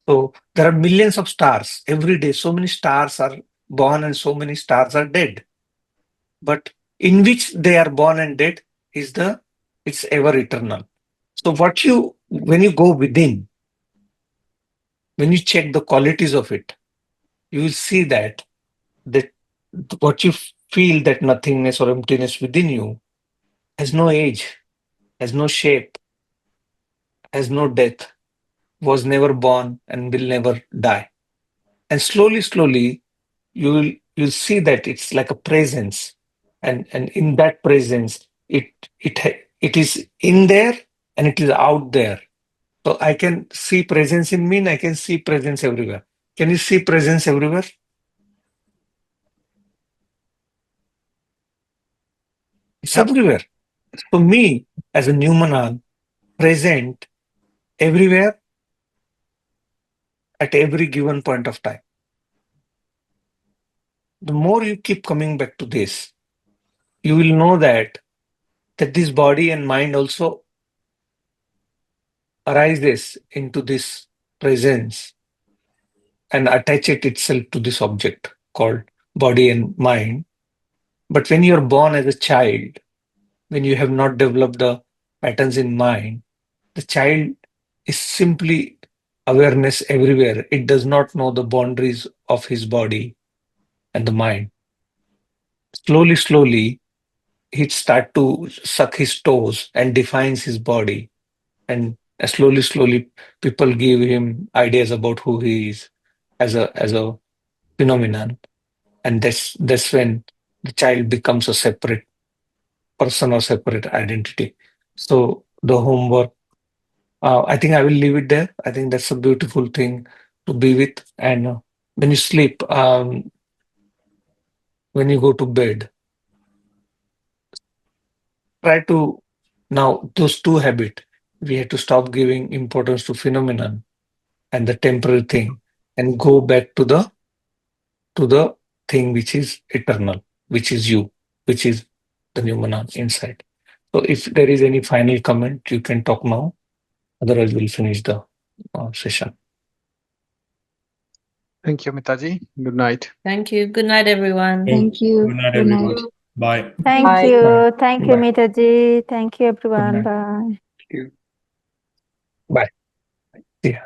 Speaker 1: So there are millions of stars every day. So many stars are born and so many stars are dead. But in which they are born and dead it's ever eternal. So when you go within, when you check the qualities of it, you will see that what you feel, that nothingness or emptiness within you, has no age, has no shape, has no death, was never born and will never die. And slowly, slowly, you'll see that it's like a presence, and in that presence, it is in there and it is out there. So I can see presence in me, and I can see presence everywhere. Can you see presence everywhere? It's everywhere. For me, as a Newmanan, present everywhere at every given point of time. The more you keep coming back to this, you will know that this body and mind also arises into this presence and attach it itself to this object called body and mind. But when you're born as a child, when you have not developed the patterns in mind, the child is simply awareness everywhere. It does not know the boundaries of his body and the mind. Slowly, slowly, he'd start to suck his toes and defines his body. And slowly, slowly, people give him ideas about who he is as a phenomenon. And that's when the child becomes a separate person or separate identity. So the homework, I think I will leave it there. I think that's a beautiful thing to be with. And when you sleep, when you go to bed, try to now those two habits. We have to stop giving importance to phenomenon and the temporary thing, and go back to the thing which is eternal, which is you, which is the Newmanan inside. So if there is any final comment, you can talk now. Otherwise, we'll finish the session.
Speaker 13: Thank you, Mitaji. Good night.
Speaker 6: Thank you. Good night, everyone.
Speaker 4: Thank you.
Speaker 11: Good night,
Speaker 4: Good night.
Speaker 11: everyone. Bye.
Speaker 5: Thank
Speaker 2: Bye.
Speaker 5: you. Thank you,
Speaker 1: Bye.
Speaker 5: Mitaji. Thank you,
Speaker 1: Good
Speaker 5: everyone.
Speaker 1: night.
Speaker 5: Bye.
Speaker 1: Thank you. Bye. See ya.